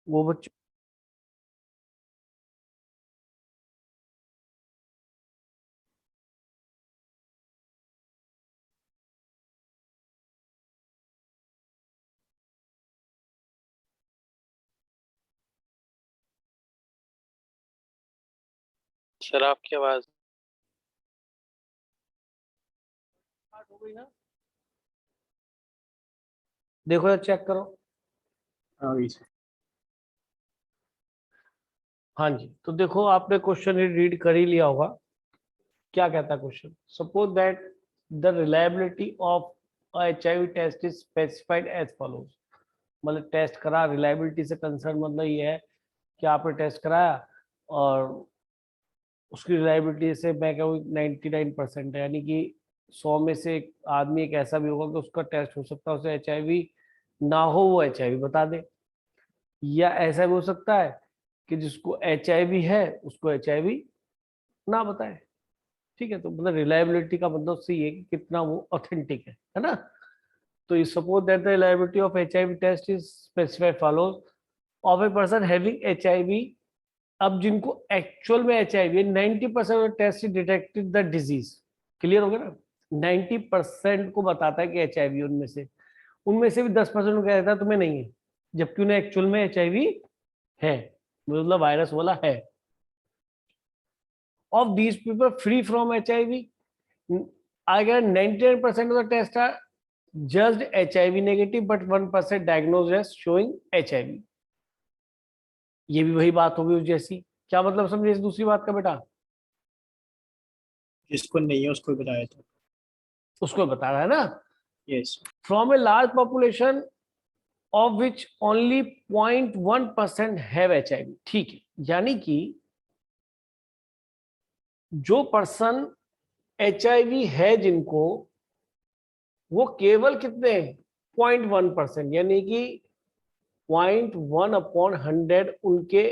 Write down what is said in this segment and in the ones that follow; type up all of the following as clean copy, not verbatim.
वो बच्चों सर आपकी आवाज स्टार्ट हो गई ना? देखो यार, चेक करो। हाँ जी, तो देखो आपने क्वेश्चन रीड कर ही लिया होगा। क्या कहता है question? Suppose that the reliability of HIV test is specified as follows. मतलब टेस्ट करा, रिलायबिलिटी से कंसर्न मतलब ये है कि आपने टेस्ट कराया और उसकी रिलायबिलिटी से मैं कहूँ 99% है, यानी कि 100 में से एक आदमी एक ऐसा भी होगा कि उसका टेस्ट हो सकता है, उसे HIV ना हो, वो HIV बता दे। या ऐसा भी हो सकता है कि जिसको HIV है उसको HIV ना बताए। ठीक है, तो मतलब रिलायबिलिटी का मतलब सही है कि कितना वो ऑथेंटिक है ना? तो ये suppose that the reliability of HIV test is specified follows of a person having HIV। अब जिनको एक्चुअल में HIV है, 90% of test detected the disease. Clear हो गया ना? 90% को बताता है कि HIV उनमें से भी 10% को कह देता है तुम्हें नहीं है, जबकि उन्हें एक्चुअल में HIV है, मतलब वायरस वाला है। Of these people free from HIV, अगर 99% of the tests are just HIV negative but 1% diagnosed as showing HIV। ये भी वही बात होगी जैसी। क्या मतलब समझे इस दूसरी बात का बेटा? जिसको नहीं है उसको बताया था। उसको बता रहा है ना? Yes. From a large population of which only 0.1% have HIV। ठीक है, यानी कि जो पर्सन HIV है जिनको, वो केवल कितने 0.1%, यानी कि 0.1/100 उनके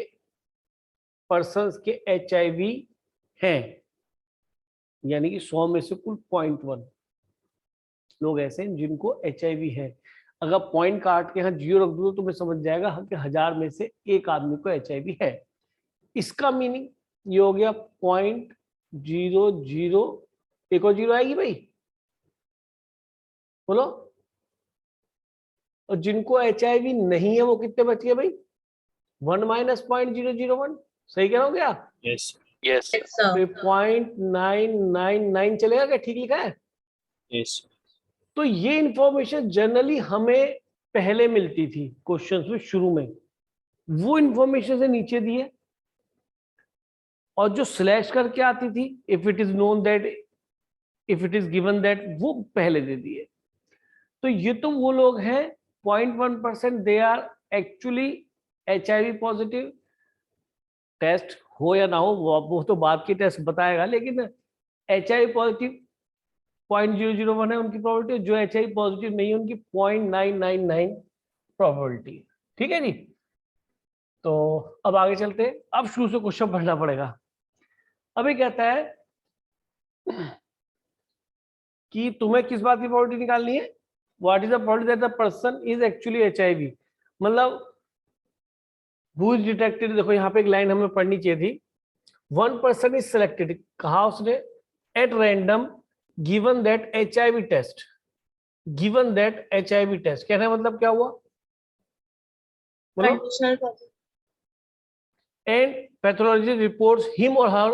पर्सन्स के HIV हैं, यानी कि 100 में से कुल 0.1 लोग ऐसे हैं जिनको HIV है। अगर पॉइंट काट के यहाँ 0 रख दो तो तुम्हें समझ जाएगा कि 1000 में से एक आदमी को HIV है। इसका मीनिंग ये हो गया 0.00। एक और जीरो आएगी भाई, बोलो। और जिनको HIV नहीं है वो कितने बच गए भाई? 1 माइनस 0.001। सही कह रहा हूँ क्या? यस। यस तो 0.999 चलेगा क्या? ठीक लिखा है? यस। तो ये इंफॉर्मेशन जनरली हमें पहले मिलती थी क्वेश्चंस में शुरू में, वो इंफॉर्मेशन से नीचे दी है। और जो स्लैश करके आती थी, if it is known that, if it is given that, वो पहले दे दिए। तो ये तो वो लोग हैं 0.1%, they are actually HIV positive. Test हो या ना हो वो तो बाद की टेस्ट बताएगा, लेकिन HIV पॉजिटिव 0.001 है उनकी प्रोबेबिलिटी। जो HIV पॉजिटिव नहीं है उनकी 0.999 प्रोबेबिलिटी। ठीक है जी? तो अब आगे चलते हैं। अब शुरू से क्वेश्चन पढ़ना पड़ेगा। अभी कहता है कि तुम्हें किस बात की प्रोबेबिलिटी निकालनी है? What is the probability that the person is actually HIV। मतलब हु इज डिटेक्टेड। देखो यहाँ पे एक लाइन हमें पढ़नी चाहिए थी। 1% इज सिलेक्टेड, कहा उसने? At random given that HIV test, given that HIV test कहना मतलब क्या हुआ? एंड पैथोलॉजी रिपोर्ट्स हिम और हर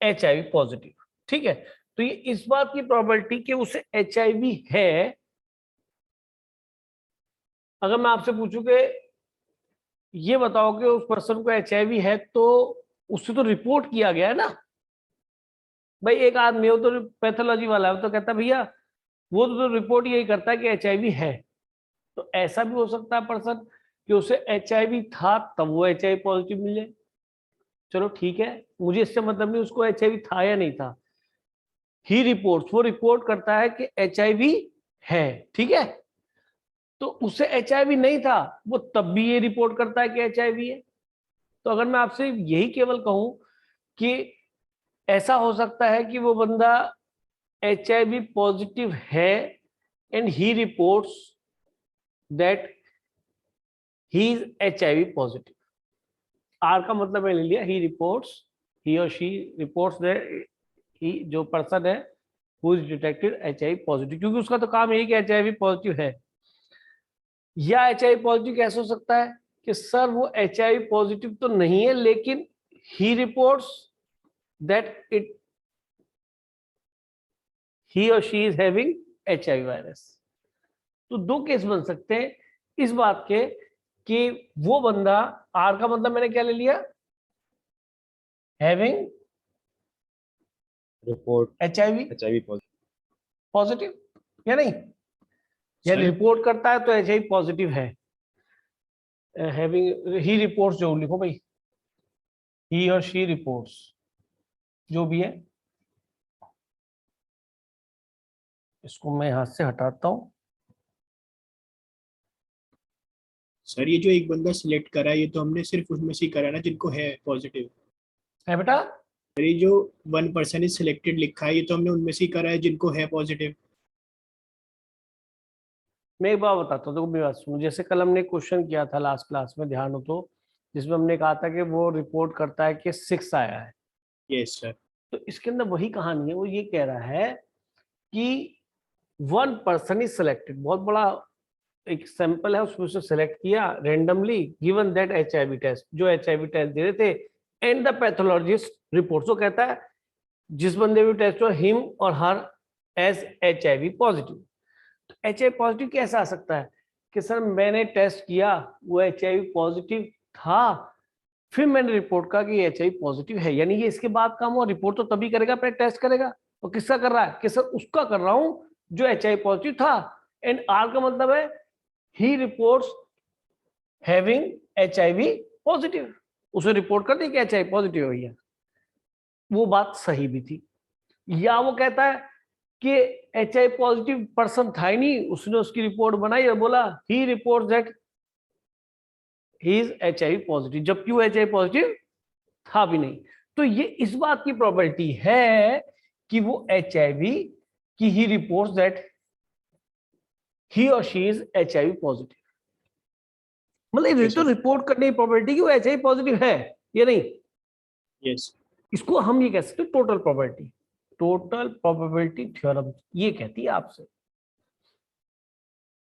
HIV पॉजिटिव। ठीक है, तो ये इस बात की प्रोबेबिलिटी कि उसे HIV है। अगर मैं आपसे पूछूं कि ये बताओ कि उस पर्सन को HIV है, तो उससे तो रिपोर्ट किया गया है ना भाई। एक आदमी हो तो पैथोलॉजी वाला है तो कहता भैया वो तो रिपोर्ट यही करता है कि HIV है। तो ऐसा भी हो सकता है पर्सन कि उसे HIV था तब वो HIV पॉजिटिव मिल जाए। चलो ठीक है, मुझे इससे मतलब नहीं उसको HIV था या नहीं था। ही रिपोर्ट्स, वो रिपोर्ट करता है कि HIV है। ठीक है, तो उसे HIV नहीं था, वो तब भी ये रिपोर्ट करता है कि HIV है। तो अगर मैं आपसे यही केवल कहूं कि ऐसा हो सकता है कि वो बंदा HIV पॉजिटिव है and he reports that he is HIV positive. आर का मतलब मैंने लिया ही रिपोर्ट्स, ही और शी रिपोर्ट्स दैट ही जो पर्सन है who is detected HIV positive, क्योंकि उसका तो काम यही कि HIV पॉजिटिव है। या HIV पॉजिटिव कैसे हो सकता है कि सर वो HIV पॉजिटिव तो नहीं है, लेकिन ही रिपोर्ट्स दैट इट ही और she is having HIV virus. तो दो केस बन सकते हैं इस बात के कि वो बंदा, आर का मतलब मैंने क्या ले लिया, having report HIV HIV positive या नहीं, या सर रिपोर्ट करता है तो HIV पॉजिटिव है। हैविंग ही रिपोर्ट्स जो लिखो भाई, ही और शी रिपोर्ट्स जो भी है, इसको मैं हाथ से हटाता हूं। सर ये जो एक बंदा सिलेक्ट करा है ये तो हमने सिर्फ उसमें से ही करा ना जिनको है पॉजिटिव। है बेटा, सर ये जो 1% इज सिलेक्टेड लिखा है ये तो हमने उनमें से ही करा है जिनको है पॉजिटिव। मैं एक बात बताता हूँ, देखो मेरी बात सुनो। जैसे कल हमने क्वेश्चन किया था लास्ट क्लास में, ध्यान हो तो, जिसमें हमने कहा था कि वो रिपोर्ट करता है कि 6 आया है। Yes sir. तो इसके अंदर वही कहानी है, वो ये कह रहा है कि 1% इज सिलेक्टेड, बहुत बड़ा एक सैंपल है, उसमें से सिलेक्ट किया randomly, given that HIV test, जो HIV टेस्ट दे रहे थे, एंड द पैथोलॉजिस्ट रिपोर्ट। तो कहता है जिस बंदे भी टेस्ट हुआ, हिम और हर एज HIV पॉजिटिव। तो HIV पॉजिटिव कैसे आ सकता है कि सर मैंने टेस्ट किया, वो HIV पॉजिटिव था, फिर मैंने रिपोर्ट कहा कि HIV पॉजिटिव है, यानी ये इसके बाद काम हुआ। रिपोर्ट तो तभी करेगा, पहले टेस्ट करेगा। और किसका कर रहा है कि सर उसका कर रहा हूं जो HIV पॉजिटिव था। एंड आर का मतलब है ही रिपोर्ट्स हैविंग HIV पॉजिटिव, उसे रिपोर्ट कर दी कि HIV पॉजिटिव है भैया। वो बात सही भी थी। या वो कहता है कि HIV पॉजिटिव पर्सन था ही नहीं, उसने उसकी रिपोर्ट बनाई और बोला he report that he is HIV positive, जबकि वो HIV पॉजिटिव था भी नहीं। तो ये इस बात की प्रोबेबिलिटी है कि वो HIV की ही रिपोर्ट्स दैट ही और शी इज HIV पॉजिटिव, मतलब ये तो रिपोर्ट करने की प्रोबेबिलिटी कि वो HIV पॉजिटिव है या नहीं। यस इसको हम ये कह सकते हैं total probability, total probability theorem ये कहती है आपसे।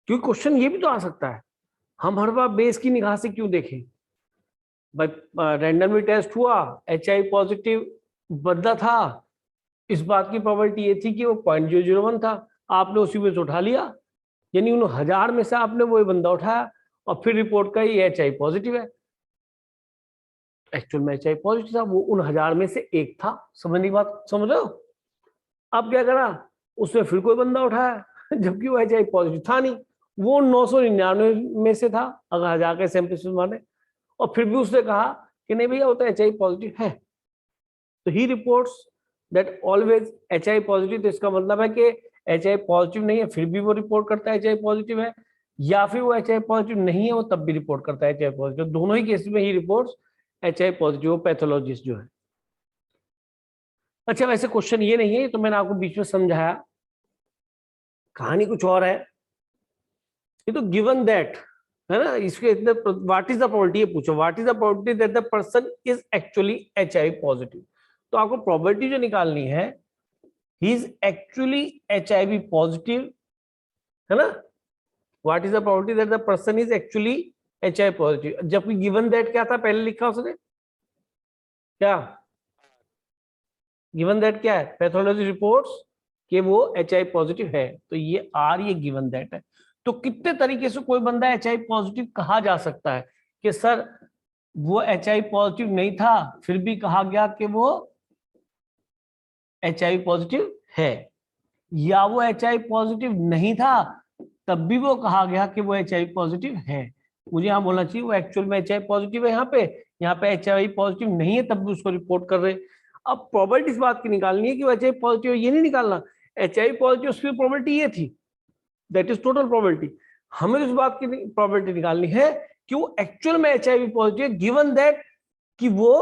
क्योंकि क्वेश्चन ये भी तो आ सकता है, हम हर बार बेस की निगाह से क्यों देखें भाई। रैंडमली टेस्ट हुआ, HIV पॉजिटिव बंदा था, इस बात की प्रोबेबिलिटी ये थी कि वो 0.001 था, आपने उसी में से उठा लिया, यानी उन 1000 में से आपने वो बंदा उठाया और फिर रिपोर्ट का ये HIV पॉजिटिव है। एक्चुअल में HIV पॉजिटिव था, वो उन 1000 में से एक था। समझने की बात समझ रहे हो। अब क्या करा, उसने फिर कोई बंदा उठाया जबकि वो HIV पॉजिटिव था नहीं, वो 999 में से था अगर 1000 के सैंपल माने, और फिर भी उसने कहा कि नहीं भैया वो तो HIV पॉजिटिव है। तो he reports that always HIV positive, तो इसका मतलब है कि HIV पॉजिटिव नहीं है फिर भी वो रिपोर्ट करता है HIV पॉजिटिव है, या फिर वो HIV पॉजिटिव नहीं है वो तब भी रिपोर्ट करता है HIV पॉजिटिव। दोनों ही केस में ही रिपोर्ट्स HIV पॉजिटिव पैथोलॉजिस्ट जो है। अच्छा वैसे क्वेश्चन ये नहीं है, तो मैंने आपको बीच में समझाया, कहानी कुछ और है। ये तो गिवन दैट है ना, इसके व्हाट इज द प्रोबेबिलिटी, ये पूछो what is the probability that the person is actually HIV positive. तो आपको प्रोबेबिलिटी जो निकालनी है, he is actually HIV positive, है ना। What is the probability that the person is actually HIV positive, जबकि गिवन दैट क्या था पहले लिखा उसने, क्या गिवन दैट क्या है, पैथोलॉजी रिपोर्ट्स कि वो HIV पॉजिटिव है, तो ये आर ये गिवन दैट है। तो कितने तरीके से कोई बंदा HIV पॉजिटिव कहा जा सकता है कि सर वो HIV पॉजिटिव नहीं था फिर भी कहा गया कि वो HIV पॉजिटिव है, या वो HIV पॉजिटिव नहीं था तब भी वो कहा गया कि वो HIV पॉजिटिव है। मुझे यहाँ बोलना चाहिए वो एक्चुअल में HIV पॉजिटिव है, यहाँ पे HIV पॉजिटिव नहीं है तब भी उसको रिपोर्ट कर रहे। अब प्रोबेबिलिटी इस बात की निकालनी है कि वो HIV पॉजिटिव, ये नहीं निकालना HIV पॉजिटिव उसकी प्रोबेबिलिटी ये थी, दैट इज टोटल प्रोबेबिलिटी। हमें इस बात की प्रोबेबिलिटी निकालनी है कि वो एक्चुअल में HIV पॉजिटिव, गिवन दैट कि वो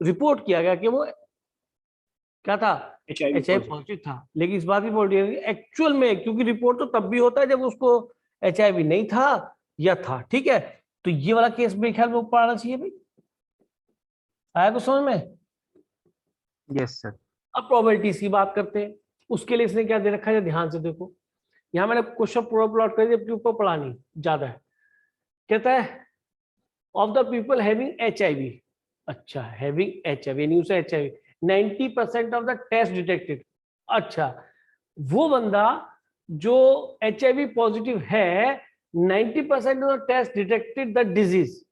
रिपोर्ट किया गया कि वो क्या था, HIV पॉजिटिव था। लेकिन इस बात की प्रोबेबिलिटी एक्चुअल में, क्योंकि रिपोर्ट तो तब भी होता है जब उसको HIV नहीं था या था, ठीक है। तो ये वाला केस मेरे ख्याल में ऊपर आना चाहिए भाई, आया कुछ समझ में? Yes sir. अब प्रोबेबिलिटीज की बात करते हैं, उसके लिए इसने क्या दे रखा है, ध्यान से देखो। यहां मैंने क्वेश्चन पूरा प्लॉट कर दिया, ऊपर पढ़ा नहीं ज्यादा है। कहता है of the people having HIV, अच्छा हैविंग HIV यानी उसे HIV 90% of the test detected, अच्छा वो बंदा जो HIV पॉजिटिव है 90% of the test detected the disease,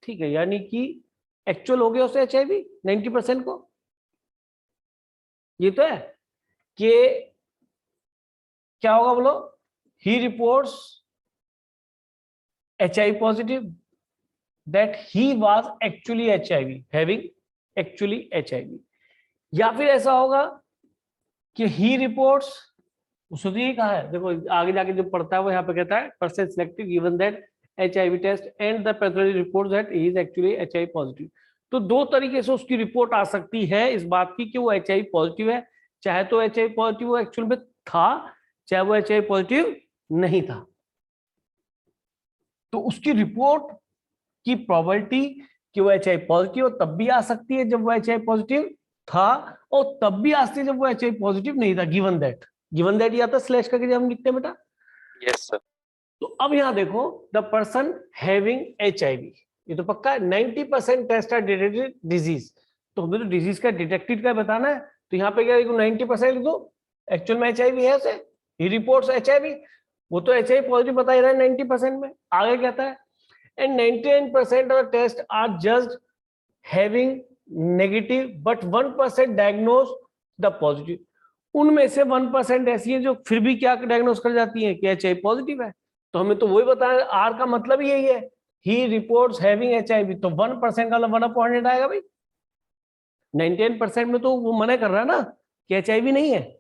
ठीक है, यानी कि एक्चुअल हो गया उसे HIV 90% को। ये तो है कि क्या होगा बोलो, he reports HIV positive that he was actually HIV, having actually HIV, या फिर ऐसा होगा कि he reports, उसने तो ये कहा है, देखो आगे जाके जो पढ़ता है वो यहाँ पे कहता है person selected given that HIV test and the pathology reports that he is actually HIV positive। तो दो तरीके से उसकी रिपोर्ट आ सकती है इस बात की कि वो HIV पॉजिटिव है, चाहे तो HIV पॉजिटिव वो एक्चुअल में था, चाहे वो HIV पॉजिटिव नहीं था। तो उसकी रिपोर्ट की प्रोबेबिलिटी कि वो HIV पॉजिटिव हो तब भी आ सकती है जब वो HIV पॉजिटिव था, और तब भी आ सकती है जब वो HIV पॉजिटिव नहीं था, गिवन दैट या तो स्लैश करके जब हम लिखते हैं बेटा। Yes sir. तो अब यहां देखो द पर्सन हैविंग HIV, ये तो पक्का है 90% टेस्ट आर डिटेक्टेड डिजीज, तो हमें तो डिजीज का डिटेक्टेड का बताना है, तो यहाँ पे क्या लिखो 90% लिख दो, एक्चुअल में HIV है उसे, ही रिपोर्ट्स HIV, वो तो HIV पॉजिटिव बता ही रहा है 90% में। आगे कहता है and 99% of the tests are just having negative but 1% diagnose the positive। उनमें से 1% ऐसी है जो फिर भी क्या डायग्नोस कर जाती है कि HIV पॉजिटिव है, तो हमें तो वही बताया, आर का मतलब यही है, ही रिपोर्ट्स हैविंग HIV, तो 1% का 1/100 आएगा भाई, 99% में तो वो मना कर रहा है ना कि HIV नहीं है।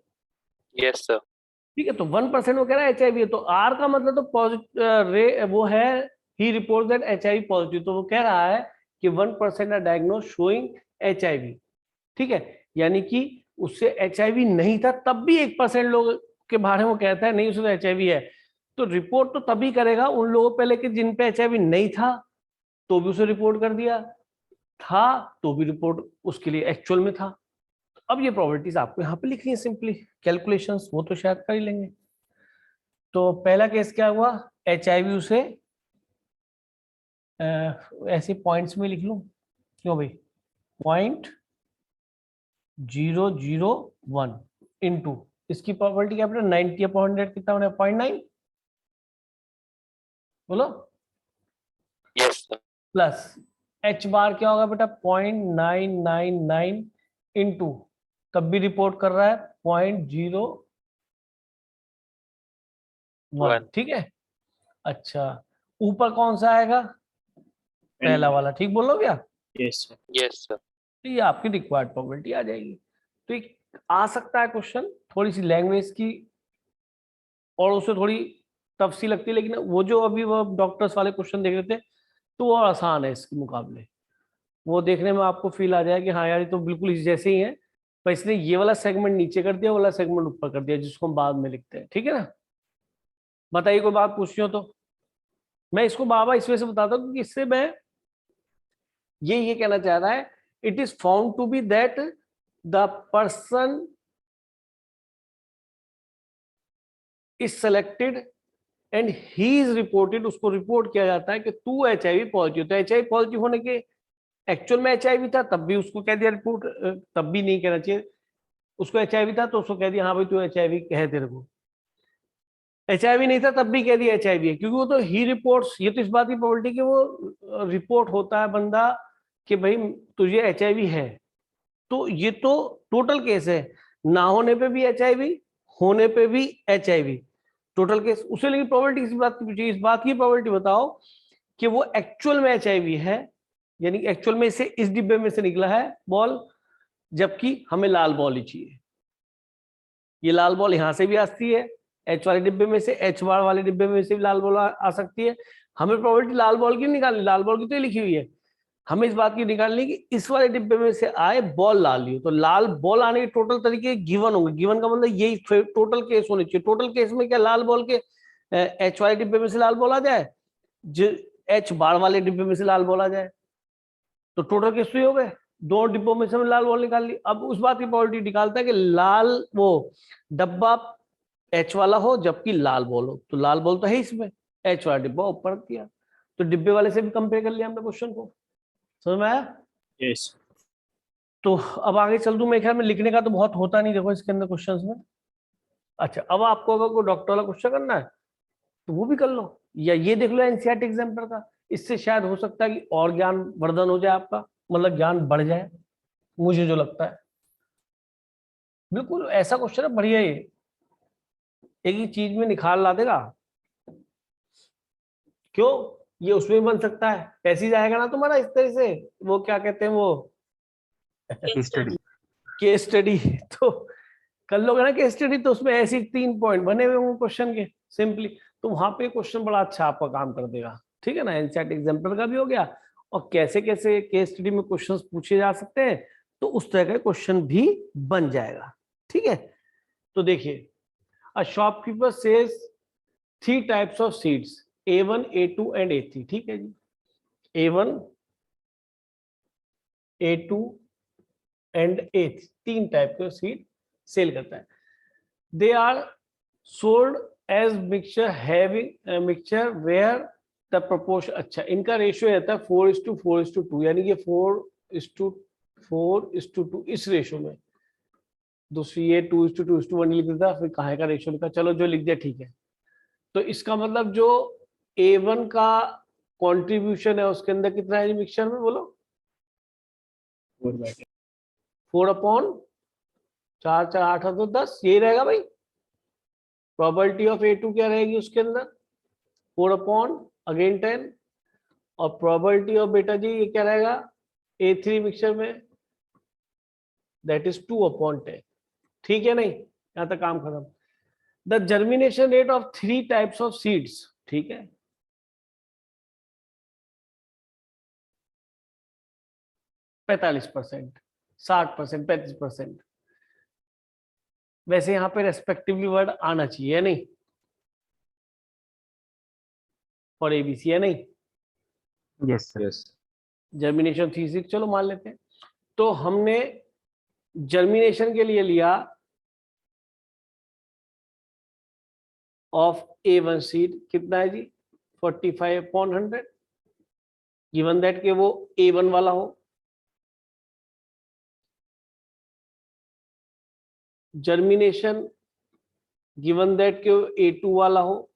Yes sir. ठीक है, तो 1% वो कह रहा है HIV है, तो आर का मतलब तो पॉजिटिव वो है, he reports that HIV positive, तो वो कह रहा है कि 1% are diagnosed showing HIV, ठीक है, यानी कि उससे HIV नहीं था तब भी 1% लोग के बारे में वो कहता है नहीं उसे तो HIV है, तो रिपोर्ट तो तभी करेगा उन लोगों पे लेके जिन पे HIV नहीं था तो भी उसे रिपोर्ट कर दिया, था तो भी रिपोर्ट उसके लिए एक्चुअल में था। अब ये प्रोबेबिलिटीज आपको यहाँ पे लिखनी है सिंपली, कैलकुलेशंस वो तो शायद कर ही लेंगे। तो पहला केस क्या हुआ, HIV उसे ऐसे पॉइंट्स में लिख लूं, क्यों भाई, 0.001 इंटू इसकी प्रोबेबिलिटी क्या बेटा 90/100 कितना होना है 0.9, बोलो। Yes sir. प्लस H बार क्या होगा बेटा 0.999 इंटू, तब भी रिपोर्ट कर रहा है 0.01, ठीक है। अच्छा ऊपर कौन सा आएगा, पहला वाला, ठीक बोल लो क्या? Yes sir. Yes sir. तो ये आपकी रिक्वायर्ड प्रोबेबिलिटी आ जाएगी। तो एक आ सकता है क्वेश्चन थोड़ी सी लैंग्वेज की और उससे थोड़ी टफ सी लगती है, लेकिन वो जो अभी वो डॉक्टर्स वाले क्वेश्चन देख रहे थे तो वो आसान है इसके मुकाबले, वो देखने में आपको फील आ जाए कि हाँ यार ये तो बिल्कुल इसी जैसे ही है, पर इसने ये वाला सेगमेंट नीचे कर दिया, वाला सेगमेंट ऊपर कर दिया, जिसको हम बाद में लिखते हैं, ठीक है ना। बताइए कोई बात पूछनी हो तो। मैं इसको बाबा इस वजह से बताता हूँ क्योंकि इससे मैं ये कहना चाह रहा है, it is found to be that the person is selected and he is reported, उसको रिपोर्ट किया जाता है कि तू HIV पॉजिटिव, तो HIV पॉजिटिव होने के एक्चुअल में HIV था तब भी उसको कह दिया रिपोर्ट, तब भी नहीं कहना चाहिए, उसको HIV था तो उसको कह दिया हाँ भाई तू HIV है, तेरे को HIV नहीं था तब भी कह दिया HIV है, क्योंकि वो तो ही रिपोर्ट्स, ये तो इस बात की प्रोबेबिलिटी कि वो रिपोर्ट होता है बंदा कि भाई तुझे HIV है, तो ये तो टोटल केस है, ना होने पे भी HIV, होने पे भी HIV, टोटल केस उसे। लेकिन प्रोबेबिलिटी इस बात की पूछी, इस बात की प्रोबेबिलिटी बताओ कि वो एक्चुअल में HIV है, यानी एक्चुअल में इसे इस डिब्बे में से निकला है बॉल, जबकि हमें लाल बॉल ही चाहिए। ये लाल बॉल यहां से भी आती है H वाले डिब्बे में से, H बार वाले डिब्बे में से भी लाल बॉल आ सकती है। हमें प्रोबेबिलिटी लाल बॉल की निकालनी, लाल बॉल की तो लिखी हुई है, हमें इस बात की निकालनी कि इस वाले डिब्बे में से आए बॉल लाल ही हो, तो लाल बॉल आने के टोटल तरीके गिवन होंगे, गिवन का मतलब यही टोटल केस होने चाहिए। टोटल केस में क्या लाल बॉल के H वाले डिब्बे में से लाल बॉल आ जाए, जो H बार वाले डिब्बे में से लाल बॉल आ जाए, तो टोटल कितने हो गए, 2 डिब्बों में से हमने लाल बॉल निकाल ली। अब उस बात की प्रोबेबिलिटी निकालता है कि लाल वो डब्बा H वाला हो जबकि लाल बॉल हो, तो लाल बॉल तो है इसमें, H वाला डिब्बा ऊपर रख दिया, तो डिब्बे वाले से भी कंपेयर कर लिया हमने क्वेश्चन को। समझ में आया? यस तो अब आगे चल दूं, मेरे ख्याल में लिखने का तो बहुत होता नहीं देखो इसके अंदर क्वेश्चंस में। अच्छा, अब आपको अगर कोई डॉक्टर वाला क्वेश्चन करना है तो वो भी कर लो, या ये देख लो एनसीईआरटी एग्जाम्पल का, इससे शायद हो सकता है कि और ज्ञान वर्धन हो जाए आपका, मतलब ज्ञान बढ़ जाए, मुझे जो लगता है। बिल्कुल ऐसा क्वेश्चन है बढ़िया, ये एक ही चीज में निखार ला देगा। क्यों? ये उसमें भी बन सकता है, पैसे जाएगा ना तुम्हारा इस तरह से, वो क्या कहते हैं वो स्टडी। Case study. तो कर लोगे ना केस स्टडी, तो उसमें ऐसे 3 पॉइंट बने हुए होंगे क्वेश्चन के सिंपली, तो वहां पे क्वेश्चन बड़ा अच्छा आपका काम कर देगा। ठीक है ना, एनसीईआरटी एग्जाम्पल का भी हो गया, और कैसे कैसे केस स्टडी में क्वेश्चंस पूछे जा सकते हैं, तो उस तरह का क्वेश्चन भी बन जाएगा। ठीक है, तो देखिए, a shopkeeper says 3 types of seeds, A1, A2 and A3। ठीक है जी, A1, A2 and A3 3 type के सीड सेल करता है। They are sold as mixture having mixture where the proportion, अच्छा इनका रेशियो रहता है 4:4:2, यानी कि 4:4:2 इस रेशियो में। दूसरी ये 2:2:1 लिख देता, फिर कहाँ का रेशियो लिखा, चलो जो लिख दिया ठीक है। तो इसका मतलब जो A1 का कंट्रीब्यूशन है उसके अंदर कितना है मिक्सचर में, बोलो 4/4, 4 8 10, यही रहेगा भाई। प्रोबेबिलिटी ऑफ A2 क्या रहेगी उसके अंदर, 4/10, और प्रोबेबिलिटी ऑफ बेटा जी ये क्या रहेगा A3 मिक्सचर में, दैट इज 2/10। ठीक है, नहीं यहां तक काम खत्म। The germination rate of 3 types of seeds, ठीक है, 45%, 60%, 35%। वैसे यहाँ पे रेस्पेक्टिवली वर्ड आना चाहिए नहीं, फॉर ABC है नहीं, यस सर। जर्मिनेशन 3 चलो मान लेते हैं। तो हमने जर्मिनेशन के लिए लिया ऑफ A1 सीड, कितना है जी 45/100, गिवन दैट के वो A1 वाला हो। जर्मिनेशन गिवन दैट के A2 वाला हो,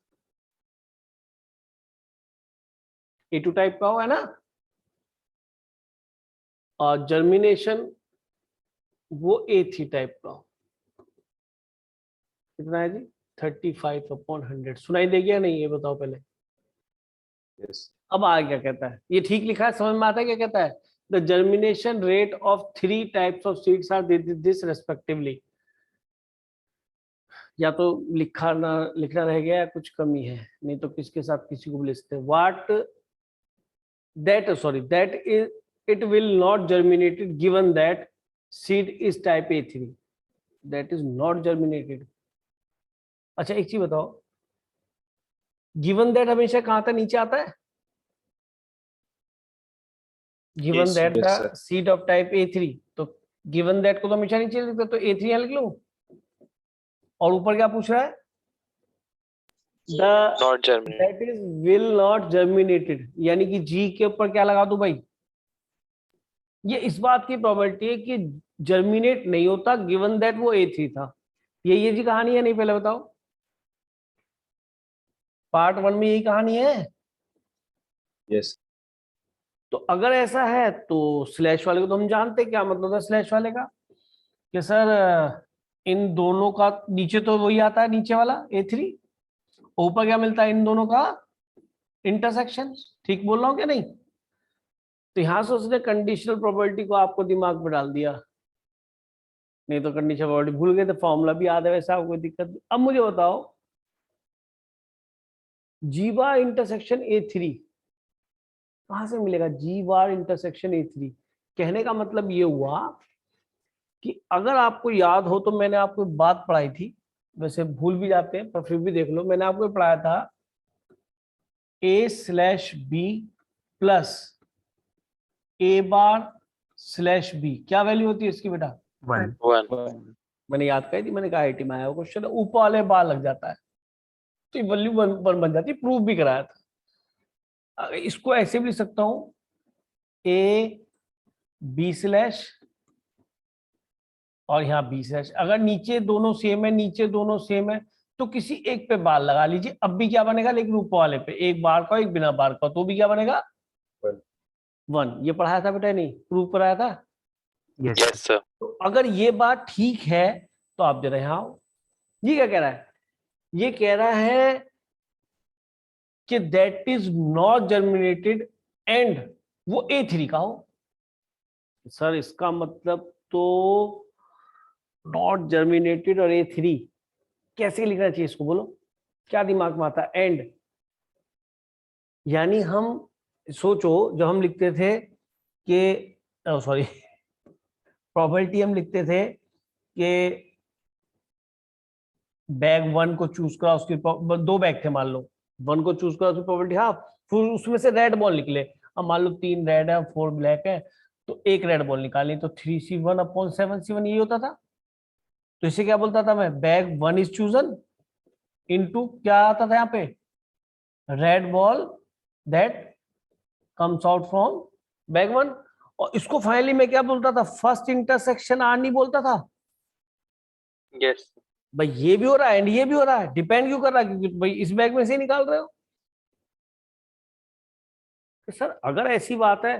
A2 टाइप का हो, है ना। और जर्मिनेशन वो A3 टाइप का हो, कितना है जी 35/100। सुनाई देगी या नहीं ये बताओ पहले। अब आगे क्या कहता है, ये ठीक लिखा है, समझ में आता है क्या कहता है, the germination rate of 3 types of seeds are this respectively. या तो लिखना रह गया या कुछ कमी है, नहीं तो किसके साथ किसी को भी लिख सकते हैं। What that is it will not germinated given that seed is type A3, that is not germinated. अच्छा एक चीज बताओ, गिवन दैट हमेशा कहां आता है, नीचे आता है। Given Yes, that yes, the sir. Seed of type A3, तो गिवन दैट को तो हमेशा नीचे लिखते, तो A3 यहां लिख लूं। और ऊपर क्या पूछ रहा है, the Not Germany. That is will not germinated, यानी कि जी के ऊपर क्या लगा दूं भाई, ये इस बात की प्रोबेबिलिटी है कि जर्मिनेट नहीं होता गिवन दैट वो A3 था। ये जी कहानी है नहीं, पहले बताओ। पार्ट 1 में यही कहानी है। Yes. तो अगर ऐसा है तो स्लैश वाले को तो हम जानते हैं क्या मतलब है स्लैश वाले का, कि सर इन दोनों का नीचे तो वही आता है नीचे वाला A3, ऊपर क्या मिलता है इन दोनों का इंटरसेक्शन। ठीक बोल रहा हूँ क्या नहीं। तो यहां से उसने कंडीशनल प्रोबेबिलिटी को आपको दिमाग में डाल दिया, नहीं तो कंडीशनल प्रोबेबिलिटी भूल गए तो फॉर्मूला भी याद है वैसा, कोई दिक्कत नहीं। अब मुझे बताओ जी बार इंटरसेक्शन A3 कहां से मिलेगा, जी बार इंटरसेक्शन A3। कहने का मतलब ये हुआ कि अगर आपको याद हो तो मैंने आपको बात पढ़ाई थी, वैसे भूल भी जाते हैं पर फिर भी देख लो, मैंने आपको पढ़ाया था a/b प्लस a/b, क्या वैल्यू होती है इसकी बेटा? 1. 1. मैंने याद कही थी, मैंने कहा आईटी में आया वो क्वेश्चन, ऊपर वाले बार लग जाता है तो ये वैल्यू बन जाती है, प्रूफ भी कराया था। इसको ऐसे भी लिख सकता हूं, a/b और यहाँ b/। अगर नीचे दोनों सेम है, नीचे दोनों सेम है तो किसी एक पे बार लगा लीजिए, अब भी क्या बनेगा, लेकिन ऊपर वाले पे एक बार का एक बिना बार का, तो भी क्या बनेगा 1। ये पढ़ाया था बेटा, नहीं प्रूफ कराया था। Yes. Yes, sir. तो अगर ये बात ठीक है तो आप जरा यहाँ आओ, ये क्या कह रहा है? ये कह रहा है कि that is not germinated and वो A3 का हो। सर इसका मतलब तो नॉट जर्मिनेटेड और A3 कैसे लिखना चाहिए इसको, बोलो क्या दिमाग में आता है? एंड यानी हम सोचो, जब हम लिखते थे कि सॉरी प्रोबेबिलिटी हम लिखते थे कि बैग 1 को चूज करा, उसकी 2 बैग थे मान लो, 1 को चूज करा उसकी प्रोबेबिलिटी हाफ, फिर उसमें से रेड बॉल निकले, अब मान लो 3 रेड है 4 ब्लैक है, तो एक रेड बॉल निकालनी, तो 3C1/7C1 यही होता था। तो इसे क्या बोलता था मैं, बैग 1 इज चूजन इनटू क्या आता था यहाँ पे, red ball that comes out from bag 1। और इसको फाइनली मैं क्या बोलता था, फर्स्ट इंटरसेक्शन आर नहीं बोलता था। Yes. भाई ये भी हो रहा है एंड ये भी हो रहा है, डिपेंड क्यों कर रहा है, क्योंकि भाई इस बैग में से ही निकाल रहे हो। तो सर अगर ऐसी बात है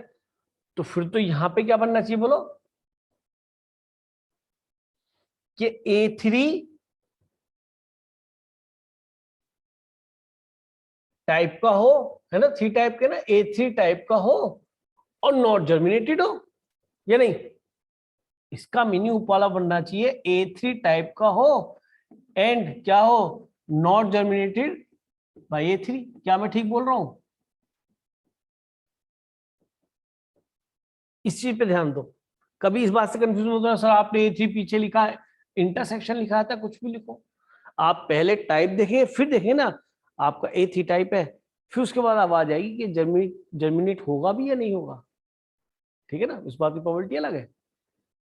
तो फिर तो यहां पे क्या बनना चाहिए बोलो, कि A3 टाइप का हो, है ना, 3 टाइप के ना, A3 टाइप का हो और नॉट जर्मिनेटेड हो, या नहीं? इसका मीनिंग ऊपर बनना चाहिए A3 टाइप का हो एंड क्या हो, नॉट जर्मिनेटेड बाय A3। क्या मैं ठीक बोल रहा हूं? इस चीज पे ध्यान दो, कभी इस बात से कंफ्यूजन होता है, सर आपने A3 पीछे लिखा है, इंटरसेक्शन लिखा था, कुछ भी लिखो, आप पहले टाइप देखें फिर देखें ना, आपका A3 टाइप है, फिर उसके बाद आवाज आएगी कि जर्मिनेट होगा भी या नहीं होगा। ठीक है ना, इस बात की प्रोबेबिलिटी अलग है।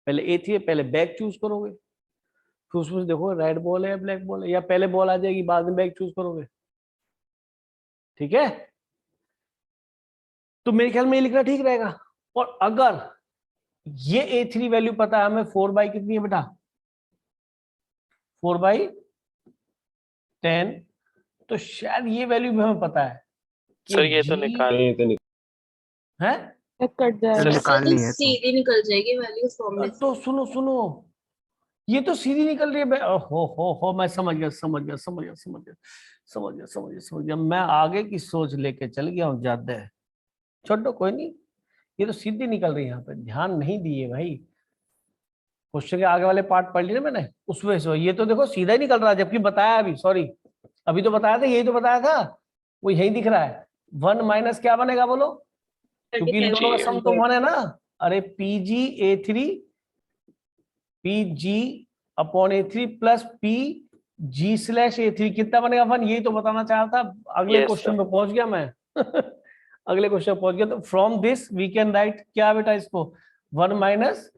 पहले A3 है, पहले बैग चूज करोगे, फिर उसमें देखो रेड बॉल है या ब्लैक बॉल है, या पहले बॉल आ जाएगी बाद में बैग चूज करोगे। ठीक है, तो मेरे ख्याल में ये लिखना ठीक रहेगा। और अगर ये A3 वैल्यू पता है हमें, 4 कितनी है बेटा, 4/10, तो शायद ये वैल्यू भी हमें पता है कि Sir, ये तो G निकाल है। कट जाएगा, निकालनी है तो। सीधी निकल जाएगी वैल्यू फॉर्म में से। तो सुनो सुनो, ये तो सीधी निकल रही है। हो मैं समझ गया मैं आगे की सोच लेके चल गया हूँ ज्यादा है, छोड़ो कोई नहीं, ये तो सीधी निकल रही है, यहाँ पे ध्यान नहीं दिए भाई। क्वेश्चन के आगे वाले पार्ट पढ़ लिए ना मैंने, उस वजह से ये तो देखो सीधा ही निकल रहा है, जबकि बताया अभी, सॉरी अभी तो बताया था, यही तो बताया था, वो यही दिख रहा है। 1 माइनस क्या बनेगा बोलो, क्योंकि इन दोनों का सम तो 1 है ना। अरे PG/A3 प्लस PG/A3 कितना बनेगा 1, यही तो बताना चाह था। अगले Yes, क्वेश्चन sir. पे पहुंच गया मैं अगले क्वेश्चन पहुंच गया। तो from this we can write क्या बेटा इसको, 1 माइनस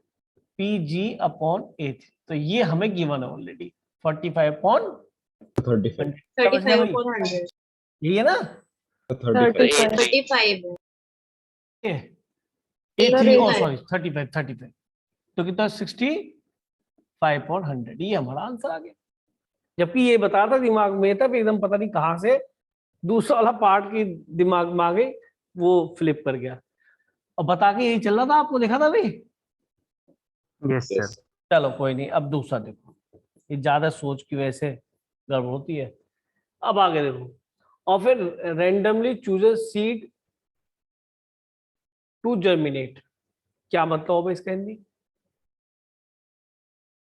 PG/A3, तो ये हमें गिवन है ऑलरेडी 45/100। 35/100 यही है ना, 35 है। A3 A3 सॉरी 35 तो कितना 65/100, ये हमारा आंसर आ गया। जबकि ये बता था दिमाग में था, एकदम पता नहीं कहां से दूसरा वाला पार्ट की दिमाग में आ गई, वो फ्लिप कर गया और बता के यही चल रहा था, आपको देखा था भाई। Yes, sir. चलो कोई नहीं, अब दूसरा देखो, ये ज्यादा सोच की वजह से गड़बड़ होती है। अब आगे देखो, और फिर randomly chooses seed to germinate, क्या मतलब होगा इसका हिंदी?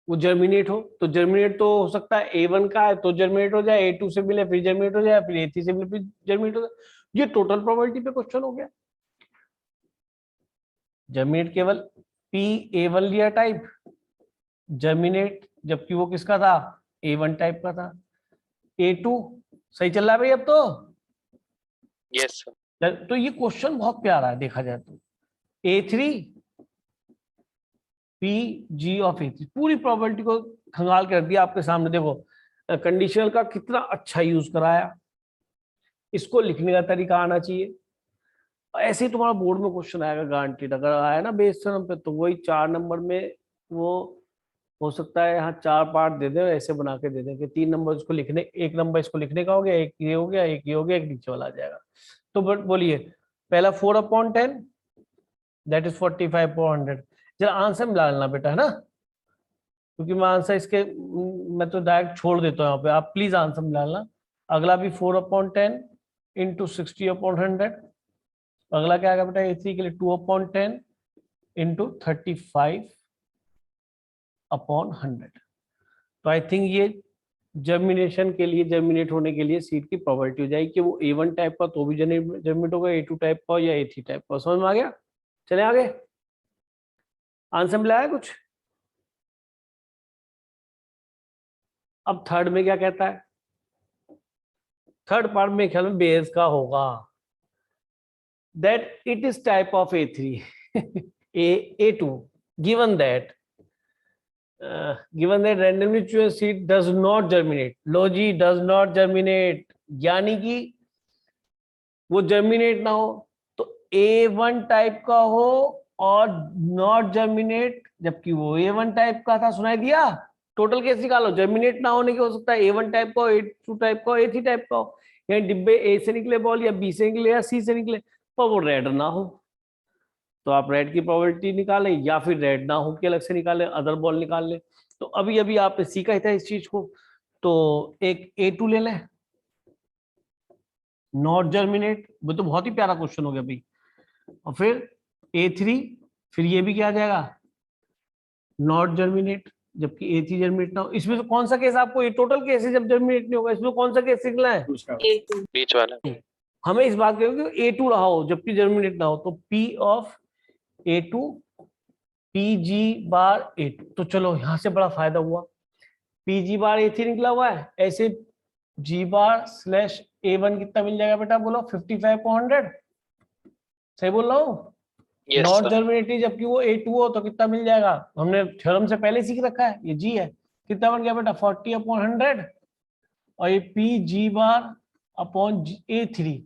वो जर्मिनेट हो तो जर्मिनेट तो हो सकता है A1 का है तो जर्मिनेट हो जाए, A2 से मिले फिर जर्मिनेट हो जाए, फिर A3 से मिले फिर जर्मिनेट हो जाए। ये टोटल प्रोबेबिलिटी पे क्वेश्चन हो गया। जर्मिनेट केवल PA1 लिया टाइप, जर्मिनेट जबकि वो किसका था, A1 टाइप का था। A2 सही चल रहा है भाई अब तो, Yes, sir. तो ये क्वेश्चन बहुत प्यारा है देखा जाए तो। A3 PG ऑफ A3 पूरी प्रॉपर्टी को खंगाल कर दिया आपके सामने। देखो कंडीशनल का कितना अच्छा यूज कराया, इसको लिखने का तरीका आना चाहिए। ऐसे ही तुम्हारा बोर्ड में क्वेश्चन आएगा गारंटीड, अगर आया ना बेस थ्योरम पे तो वही 4 नंबर में वो हो सकता है यहाँ 4 पार्ट दे दे, ऐसे बना के दे दे कि 3 नंबर इसको लिखने, 1 नंबर इसको लिखने का हो गया, एक ये हो गया, एक ये हो गया, एक नीचे वाला आ जाएगा। तो बोलिए पहला 4/10 दैट इज 45/100। जरा आंसर मिला लेना बेटा, है ना, क्योंकि मैं आंसर इसके मैं तो डायरेक्ट छोड़ देता हूँ यहाँ पे, आप प्लीज आंसर मिला लेना। अगला भी 4/10 इंटू 60/100। अगला क्या आएगा बेटा A3 के लिए 2/10 इंटू 35/100। तो आई थिंक ये जर्मिनेशन के लिए, जर्मिनेट होने के लिए सीड की प्रोबेबिलिटी हो जाएगी कि वो A1 टाइप का तो भी जर्मिनेट होगा, A2 टाइप का या A3 टाइप का। समझ में आ गया? चले आगे, आंसर मिला है कुछ। अब थर्ड में क्या कहता है, थर्ड पार्ट में ख्याल में बेस का होगा that it is type of A3 A2 given that randomly chosen seed does not germinate, logi does not germinate, यानी कि वो जर्मिनेट ना हो तो A1 टाइप का हो और नॉट जर्मिनेट, जबकि वो A1 टाइप का था। सुनाई दिया? टोटल केस निकालो, जर्मिनेट ना होने की हो सकता है A1 टाइप का हो, A2 टाइप का हो, A3 टाइप का हो, यानी डिब्बे A से निकले बॉल या B से निकले या C से निकले, पर वो रेड ना हो। तो आप रेड की प्रोबेबिलिटी निकालें या फिर रेड ना हो के अलग से निकालें, अदर बॉल निकाल लें। तो अभी अभी आपने सीखा ही था इस चीज को। तो एक A2 ले लें, नॉट जर्मिनेट, वो तो बहुत ही प्यारा क्वेश्चन हो गया भाई। और फिर A3, फिर ये भी क्या आ जाएगा, नॉट जर्मिनेट, जबकि A3 जर्मिनेट ना हो। इसमें तो कौन सा केस आपको, ये टोटल केस है जब जर्मिनेट नहीं होगा, इसमें कौन सा केस निकला है? दूसरा A2 बीच वाला. हमें इस बात की A2 रहा हो जबकि जर्मिनेट ना हो, तो P of A2 PG bar A2। तो चलो यहां से बड़ा फायदा हुआ, PG बार A3 निकला हुआ है, ऐसे G बार स्लैश A1 कितना मिल जाएगा बेटा, बोलो 55/100। सही बोल रहा हूँ? Yes, not sir. जर्मिनेटिव जबकि वो A2 हो तो कितना मिल जाएगा, हमने थ्योरम से पहले सीख रखा है, ये G है, कितना बन गया बेटा 40/100। और ये PG बार अपॉन A3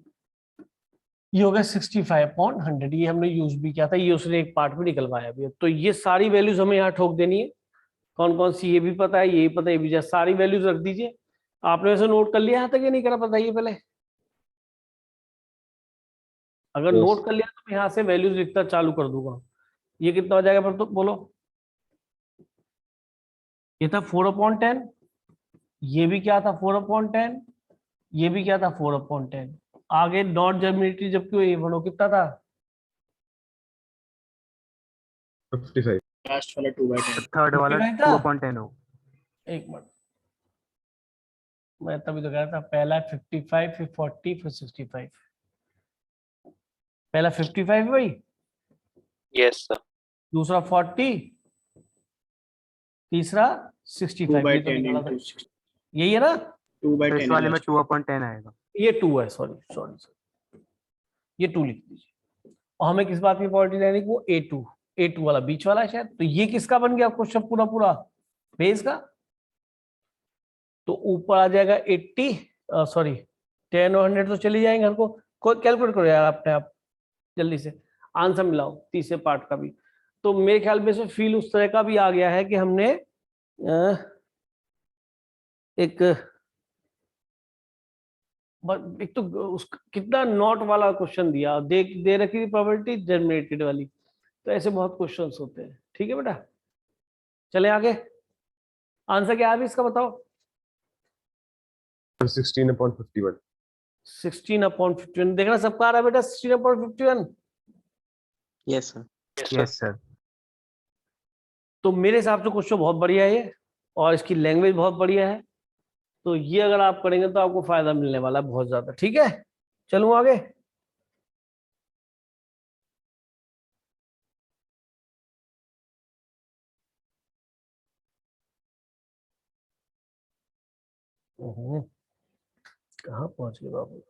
ये हो गया 65/100। ये हमने यूज भी किया था, ये उसने एक पार्ट में निकलवाया भी है। तो ये सारी वैल्यूज हमें यहाँ ठोक देनी है, कौन कौन सी, ये भी पता है, ये भी पता है, ये भी, सारी वैल्यूज रख दीजिए। आपने वैसे नोट कर लिया यहाँ तक, ये नहीं करा, बताइए पहले। अगर नोट कर लिया तो मैं यहाँ से वैल्यूज लिखना चालू कर दूंगा। ये कितना हो जाएगा पर, तो बोलो। ये था 4/10, ये भी क्या था 4/10, ये भी क्या था 4/10। आगे नॉट जर्मिनेटिव जबकि वो A1 हो, कितना था 55. लास्ट वाला 2/10 थर्ड वाला 55 था? 2/10 हो। एक मिनट, मैं तभी तो कह रहा था, पहला 55 फिर 40 फिर 65। पहला 55 भाई, Yes, sir. दूसरा 40, तीसरा 65। ये तो 2/10 निकाला था, into 6 यही है ना? तो 2/10 इस वाले में 2/10 आएगा। ये 2 है, सॉरी सॉरी सॉरी, ये 2 लिख दीजिए। और हमें किस बात की प्रोबेबिलिटी लेनी है, वो A2 वाला बीच वाला है शायद। तो ये किसका बन गया क्वेश्चन पूरा पूरा, बेस का। तो ऊपर आ जाएगा 80, सॉरी 10 और 100 तो चली जाएंगे, हर को कैलकुलेट करो यार अपने आप जल्दी से, आंसर मिलाओ तीसरे पार्ट का भी। तो मेरे ख्याल में से फील उस तरह का भी आ गया है कि हमने एक एक तो उस कितना नॉट वाला क्वेश्चन दिया, दे रखी थी प्रोबेबिलिटी जर्मिनेटेड वाली। तो ऐसे बहुत क्वेश्चंस होते हैं। ठीक है बेटा, चले आगे। आंसर क्या है अभी इसका बताओ। 16/51. 16/51 देखना सबका आ रहा है बेटा, 16/51। Yes, sir. Yes sir. तो मेरे हिसाब से क्वेश्चन बहुत बढ़िया है ये, और इसकी लैंग्वेज बहुत बढ़िया है। तो ये अगर आप करेंगे तो आपको फायदा मिलने वाला है बहुत ज्यादा। ठीक है, चलूं आगे। कहाँ पहुंच गए बाबू।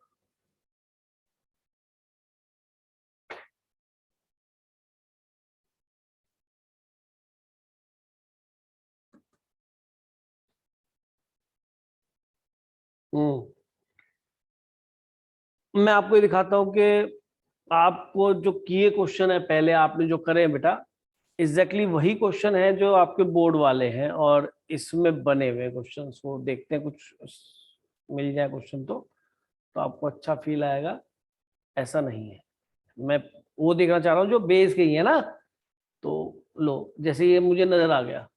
मैं आपको ये दिखाता हूँ कि आपको जो किए क्वेश्चन है पहले आपने जो करे हैं बेटा, एग्जैक्टली वही क्वेश्चन है जो आपके बोर्ड वाले हैं और इसमें बने हुए क्वेश्चन को देखते हैं, कुछ मिल जाए क्वेश्चन तो आपको अच्छा फील आएगा। ऐसा नहीं है, मैं वो देखना चाह रहा हूँ जो बेस के ही है ना। तो लो, जैसे ये मुझे नजर आ गया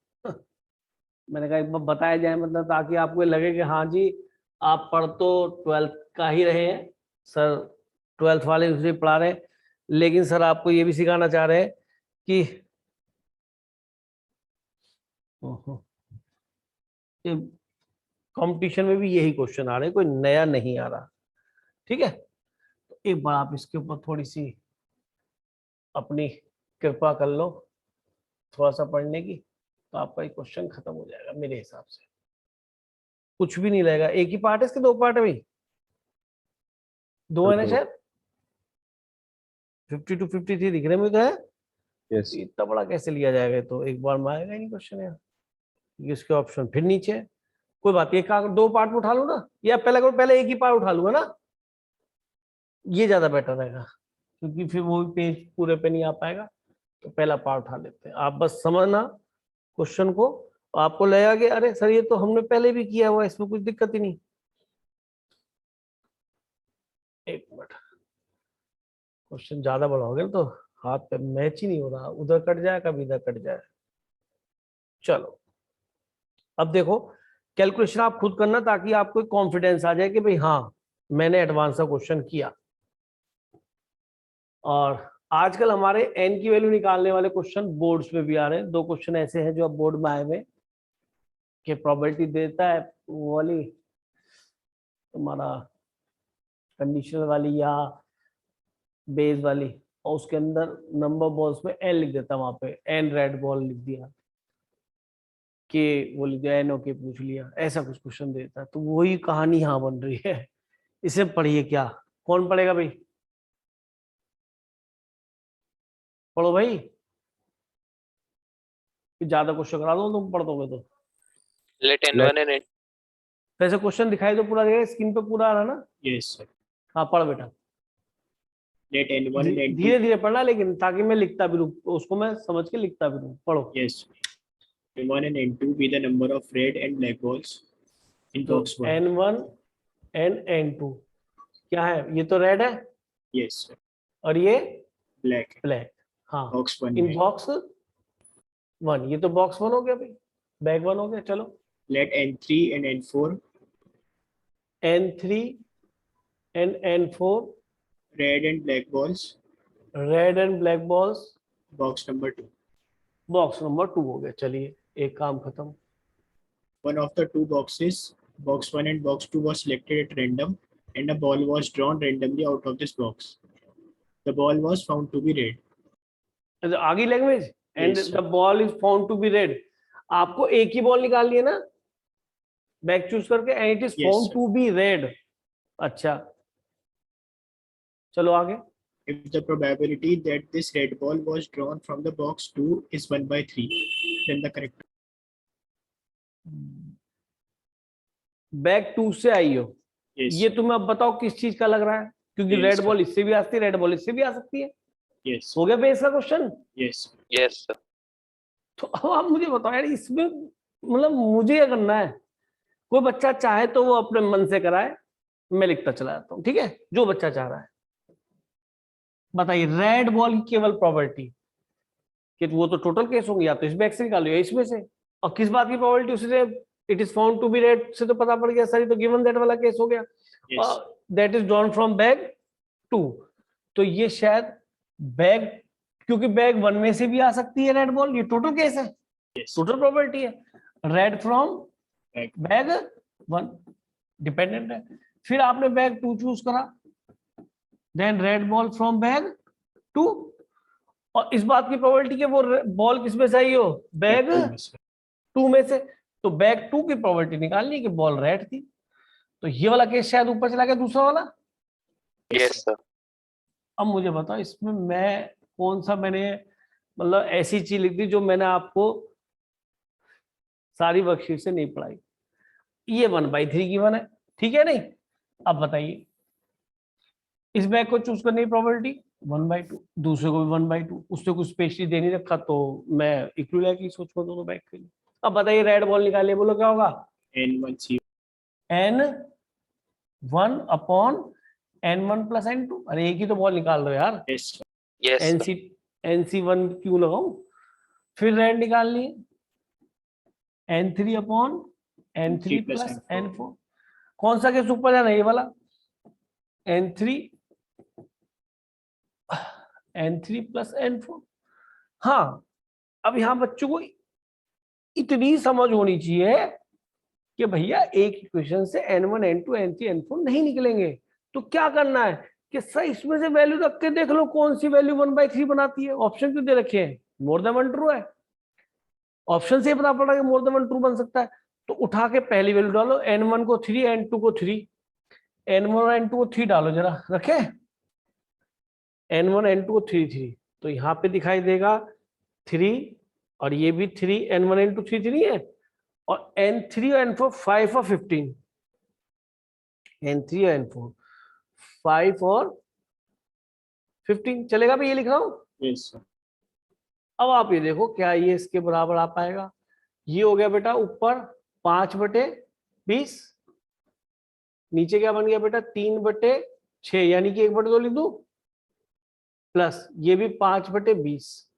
मैंने कहा एक बार बताया जाए, मतलब ताकि आपको लगे कि हाँ जी आप पढ़ तो 12th का ही रहे हैं सर, 12th वाले उसे पढ़ा रहे हैं, लेकिन सर आपको ये भी सिखाना चाह रहे हैं कि कंपटीशन में भी यही क्वेश्चन आ रहे हैं, कोई नया नहीं आ रहा। ठीक है, तो एक बार आप इसके ऊपर थोड़ी सी अपनी कृपा कर लो थोड़ा सा पढ़ने की, तो आपका ये क्वेश्चन खत्म हो जाएगा मेरे हिसाब से। कुछ भी नहीं लगेगा। एक ही पार्ट है इसके, दो पार्ट है भाई? दो है ना शायद, 50 to 53 दिख रहे मुझे। यस इतना बड़ा कैसे लिया जाएगा? तो एक बार में आएगा ही नहीं क्वेश्चन यार। इसके ऑप्शन फिर नीचे है। कोई बात नहीं, दो पार्ट में उठा लो ना, या पहले एक ही पार्ट उठा लूंगा ना, ये ज्यादा बेटर रहेगा, क्योंकि फिर वो भी पेज पूरे पे नहीं आ पाएगा। तो पहला पार्ट उठा लेते हैं, आप बस समझना क्वेश्चन को, आपको लगेगा कि अरे सर ये तो हमने पहले भी किया हुआ, इसमें कुछ दिक्कत ही नहीं। एक मिनट, क्वेश्चन ज्यादा बड़ा हो गया तो हाथ पे मैच ही नहीं हो रहा, उधर कट जाए कभी इधर कट जाए। चलो अब देखो, कैलकुलेशन आप खुद करना ताकि आपको कॉन्फिडेंस आ जाए कि भाई हाँ मैंने एडवांस का क्वेश्चन किया। और आजकल हमारे एन की वैल्यू निकालने वाले क्वेश्चन बोर्ड्स में भी आ रहे हैं। दो क्वेश्चन ऐसे हैं जो अब बोर्ड में आए हुए कि प्रोबेबिलिटी देता है वो वाली तुम्हारा कंडीशनल वाली या बेस वाली, और उसके अंदर नंबर बॉल्स में एन लिख देता, वहां पे एन रेड बॉल लिख दिया, के वो लिख दिया, एन ओके पूछ लिया, ऐसा कुछ क्वेश्चन देता है। तो वही कहानी यहाँ बन रही है। इसे पढ़िए क्या, कौन पढ़ेगा भाई? पढ़ो भाई, ज्यादा क्वेश्चन करा दो तुम पढ़ दोगे तो। Let N1 and वैसे क्वेश्चन दिखाई तो पूरा देगा, स्क्रीन पे पूरा आ रहा ना? Yes sir. हाँ पढ़ बेटा, लेट N1 and N2 धीरे धीरे पढ़ना, लेकिन ताकि मैं लिखता भी रहूं, उसको मैं समझ के लिखता भी रहूं। पढ़ो। yes N1 and N2 be the number of red and black balls in तो box 1 N1 and N2 क्या है? ये तो रेड है yes sir और ये black ब्लैक। हाँ box 1 इन में बॉक्स 1, ये तो बॉक्स 1 हो गया भाई, बैग 1 हो गया। चलो let N3 and N4 N3 and N4 red and black balls red and black balls box number 2 box number 2 हो गया। चलिए एक काम खत्म। one of the two boxes box 1 and box 2 was selected at random and a ball was drawn randomly out of this box. The ball was found to be red. आगे language and Yes, the ball is found to be red. आपको एक ही ball निकालनी है ना back choose करके, and it is Yes, found sir. To be red. अच्छा चलो आगे। If the probability that this red ball was drawn from the box 2 is 1/3, then the correct back 2 से आई हो, yes ये तुम्हें अब बताओ किस चीज का लग रहा है? क्योंकि Yes, रेड sir. बॉल इससे भी आ सकती है, रेड बॉल इससे भी आ सकती है। yes हो गया बेस का क्वेश्चन। yes yes sir. तो अब आप मुझे बताओ यार, इसमें मतलब मुझे क्या करना है? कोई बच्चा चाहे तो वो अपने मन से कराए, मैं लिखता चला जाता हूँ। ठीक है, जो बच्चा चाह रहा है बताइए। रेड बॉल की केवल प्रॉपर्टी कि वो तो टोटल केस होंगे, या तो इस बैग से निकालो या इसमें से। और किस बात की प्रॉपर्टी? उससे it is found to be red से तो पता पड़ गया सर, ये तो गिवन दैट वाला केस हो गया। yes that is drawn from bag 2, तो ये शायद बैग, क्योंकि बैग 1 में से भी आ सकती है रेड बॉल, ये टोटल केस है, yes टोटल प्रॉपर्टी है। Red from Bag. Bag 1 dependent है। फिर आपने बैग 2 चूज करा, then red ball from bag 2, और इस बात की प्रोबेबिलिटी कि वो बॉल किस में से आई हो? बैग 2 में से। तो बैग 2 की प्रोबेबिलिटी निकालनी कि बॉल रेड थी। तो ये वाला केस शायद ऊपर चला गया, दूसरा वाला। Yes sir. अब मुझे बताओ इसमें मैं कौन सा, मैंने मतलब ऐसी चीज लिख दी जो मैंने आपको सारी वर्कशीट से नहीं पढ़ाई। ये 1/3 गिवन है, ठीक है नहीं? अब बताइए इस बैग को चूज करने की प्रोबेबिलिटी 1/2, दूसरे को भी 1/2, उससे कुछ स्पेशली दे नहीं रखा तो मैं इक्विवेलेंटली सोचूंगा दोनों बैग के लिए। अब बताइए रेड बॉल निकालिए, बोलो क्या होगा? N1 C N1 upon N1 plus N2। अरे एक ही तो बॉल निकाल दो यार, yes sir. Yes, sir. NC1 क्यों लगाऊं? फिर रेड निकाल लिए N3 upon N3 plus plus N4. N4। कौन सा केस ऊपर जाना है? ये वाला N3 प्लस N4। हाँ, अब यहाँ बच्चों को इतनी समझ होनी चाहिए कि भैया एक इक्वेशन से N1 N2 N3 N4 नहीं निकलेंगे। तो क्या करना है कि सर इसमें से वैल्यू रख के देख लो कौन सी वैल्यू 1/3 बनाती है। ऑप्शन क्यों दे रखे हैं? मोर देन 1 ट्रू है, ऑप्शन से पता पड़ा कि मोर देन 1 ट्रू बन सकता है। तो उठा के पहली वैल्यू डालो, N1 को 3, N2 को 3, N1 और N2 को 3 डालो जरा, रखे N1 N2 को 3 3, तो यहाँ पे दिखाई देगा 3 और ये भी 3, N1 N2 3 3 है, और N3 और N4 5 और 15, N3 और N4 5 और 15 चलेगा भाई, ये लिख रहा हूं। yes sir. अब आप ये देखो क्या ये इसके बराबर आ पाएगा? ये हो गया बेटा ऊपर 5/20, नीचे क्या बन गया बेटा 3/6, यानी कि 1/2 लिख दूं, प्लस ये भी 5/20।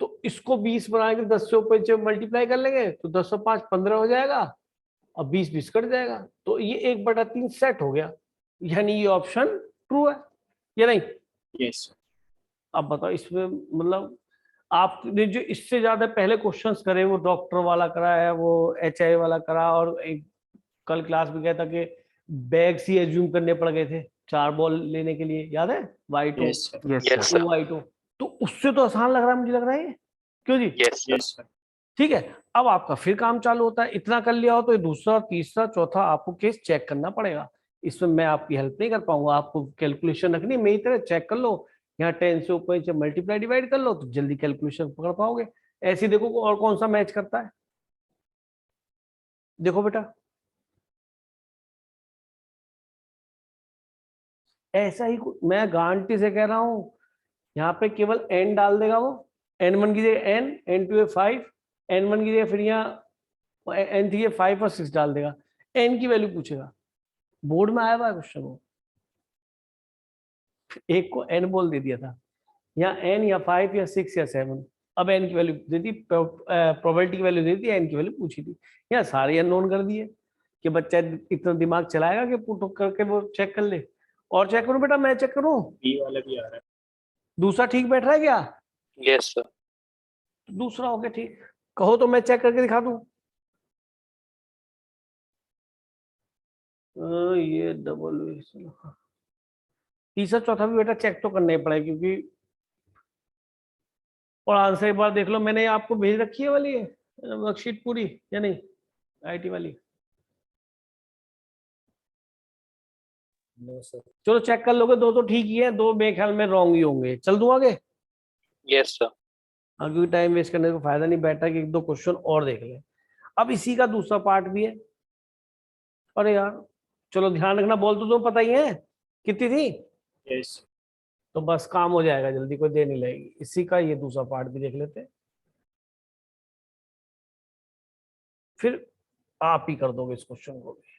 तो इसको 20 बनाएंगे, 10 से ऊपर से मल्टीप्लाई कर लेंगे तो 10 और 5 15 हो जाएगा, अब 20 20 कट जाएगा, तो ये 1/3 सेट हो गया, यानी ये ऑप्शन ट्रू है या नहीं? yes sir. अब बताओ इसमें मतलब आपने जो इससे ज्यादा पहले क्वेश्चंस करे वो डॉक्टर वाला करा है, वो HI वाला करा, और एक कल क्लास में क्या था कि बैग्स ही एज्यूम करने पड़ गए थे 4 बॉल लेने के लिए, याद है? Y2 yes sir. Yes Yes, sir sir. Y2, तो उससे तो आसान लग रहा है, मुझे लग रहा है ये, क्यों जी? Yes, sir. yes sir. ठीक है, अब आपका फिर काम चालू होता है। इतना कर लिया हो तो ये दूसरा तीसरा चौथा आपको केस चेक करना पड़ेगा। इसमें मैं आपकी हेल्प नहीं कर पाऊंगा, आपको कैलकुलेशन रखनी मेरी तरह, चेक कर लो, यहाँ 10 से ऊपर से मल्टीप्लाई डिवाइड कर लो तो जल्दी कैलकुलेशन पकड़ पाओगे। ऐसे ही देखो और कौन सा मैच करता है, देखो बेटा ऐसा ही मैं गारंटी से कह रहा हूं, यहाँ पे केवल n डाल देगा वो, N1 की जगह n, N2 है 5, N1 की जगह फिर यहाँ N3 है 5 और 6 डाल देगा, n की वैल्यू पूछेगा, बोर्ड में आया हुआ है क्वेश्चन वो, एक को n बोल दे दिया था, यहाँ n या 5 या 6 या 7, अब n की वैल्यू दे दी, प्रोबेबिलिटी की वैल्यू दे दी, n की वैल्यू पूछी थी, यहाँ सारे अननोन कर दिए कि बच्चा इतना दिमाग चलाएगा कि पुट करके वो चेक कर ले। और चेक करूं बेटा, मैं चेक करूं, B वाला भी आ रहा है. दूसरा ठीक बैठ रहा है क्या? Yes, sir. दूसरा हो गया ठीक, कहो तो मैं चेक करके दिखा दूं। ये डबल, तीसरा चौथा भी बेटा चेक तो करना ही पड़ेगा, क्योंकि और आंसर एक बार देख लो, मैंने आपको भेज रखी है वाली वर्कशीट पूरी या नहीं, IT वाली? चलो चेक कर लोगे, दो तो ठीक ही है, दो मेरे ख्याल में रॉन्ग ही होंगे, चल दूं आगे? Yes, sir. क्योंकि टाइम वेस्ट करने का फायदा नहीं, बैठा कि 1-2 क्वेश्चन और देख ले। अब इसी का दूसरा पार्ट भी है, अरे यार चलो ध्यान रखना, बोल तो पता ही है कितनी थी, yes. तो बस काम हो जाएगा जल्दी, कोई देर नहीं लगेगी। इसी का ये दूसरा पार्ट भी देख लेते हैं, फिर आप ही कर दोगे इस क्वेश्चन को भी।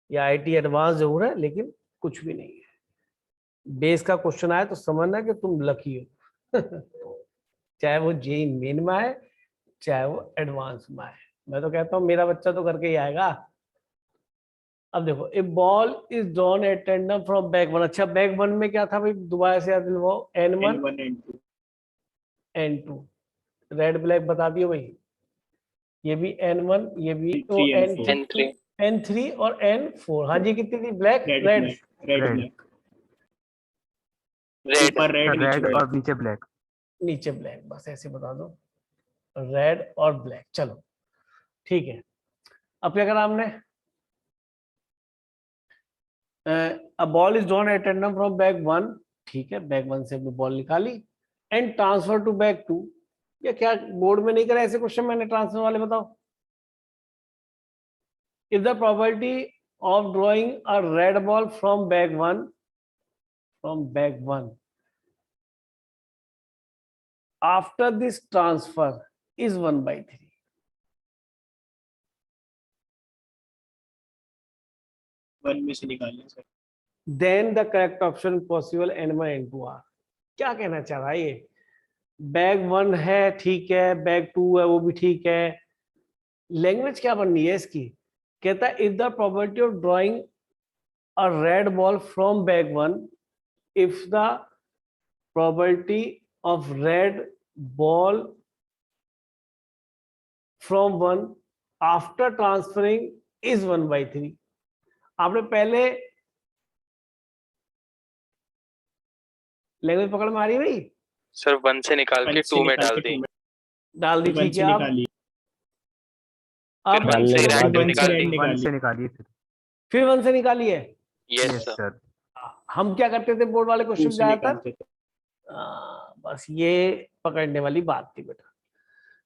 ये IT एडवांस जरूर है लेकिन कुछ भी नहीं है, बेस का क्वेश्चन आए तो समझना कि तुम लकी हो चाहे वो JEE मेन में आए चाहे वो एडवांस में आए, मैं तो कहता हूँ मेरा बच्चा तो करके ही आएगा। अब देखो, a ball is drawn at random from bag 1, अच्छा बैग 1 में क्या था भाई, दोबारा से याद दिलवाओ, N1 N1 N2. N2, red black बता दियो भाई, ये भी N1 ये भी N3 N4. N3. N3 और N4, हाँ जी कितनी थी, black Red red black. Red Red. black. Red. ऊपर red नीचे रेड black. और नीचे ब्लैक। नीचे ब्लैक, बस ऐसे बता दो, रेड और ब्लैक। चलो ठीक है, अब क्या करा हमने, अ ball is drawn at random from bag 1, ठीक है, बैग 1 से हमने बॉल निकाली एंड ट्रांसफर टू बैग 2, या क्या बोर्ड में नहीं करा ऐसे क्वेश्चन मैंने ट्रांसफर वाले, बताओ। If the probability of drawing a red ball from bag 1 after this transfer is 1/3. One में से निकालिए sir. Then the correct option possible N1 N2 are. क्या कहना चाह रहा है ये? बैग 1 है ठीक है, बैग 2 है वो भी ठीक है, लैंग्वेज क्या बननी है इसकी? कहता है if the probability of drawing a red ball from bag 1, if the probability of red ball from 1 after transferring is 1/3. आपने पहले लैंग्वेज पकड़ में आ रही है भाई? सर 1 से निकाल के 2 में डाल दी। डाल दी, वन ठीक से है। निकालिए, आप फिर 1 से डालने के रैंडम बाद निकाल दी। 1 से निकालिए फिर 1 से निकाली है। Yes yes sir. सर। हम क्या करते थे बोर्ड वाले टू क्वेश्चन से ज्यादातर? निकालते थे। बस ये पकड़ने वाली बात थी बेटा।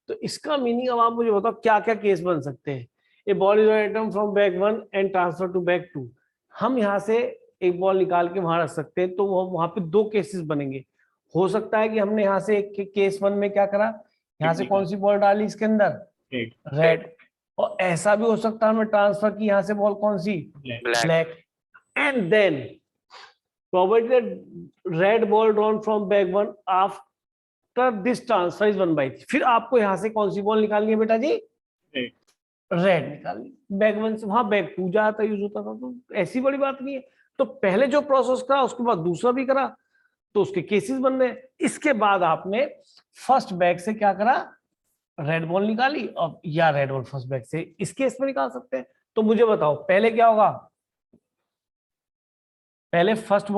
तो इसका मीनिंग अब आप मुझे बताओ क्या क्या केस बन सकते हैं। A ball is item from bag 1 and transfer to bag 2। हम यहाँ से एक बॉल निकाल के वहां रख सकते हैं, तो वो वहां पे 2 केसेस बनेंगे। हो सकता है कि हमने यहाँ से एक केस 1 में क्या करा, यहाँ से कौन सी बॉल डाली इसके अंदर, रेड, रेड, और ऐसा भी हो सकता है हमने ट्रांसफर की यहाँ से बॉल कौन सी, black, black. black, and then probability that red ball drawn from bag 1 after this transfer is 1/3. फिर आपको यहाँ से कौन सी बॉल निकालनी है बेटा जी? रेड, रेड निकालनी। बैग 1 से वहां बैग 2 जाता यूज होता था, तो ऐसी बड़ी बात नहीं है। तो पहले जो प्रोसेस करा उसके बाद दूसरा भी करा, तो उसके केसेस बन रहे। इसके बाद आपने फर्स्ट बैग से क्या करा, रेड बॉल निकाली, और या रेड बॉल फर्स्ट बैग से इस केस में निकाल सकते हैं। तो मुझे बताओ पहले क्या होगा? पहले फर्स्ट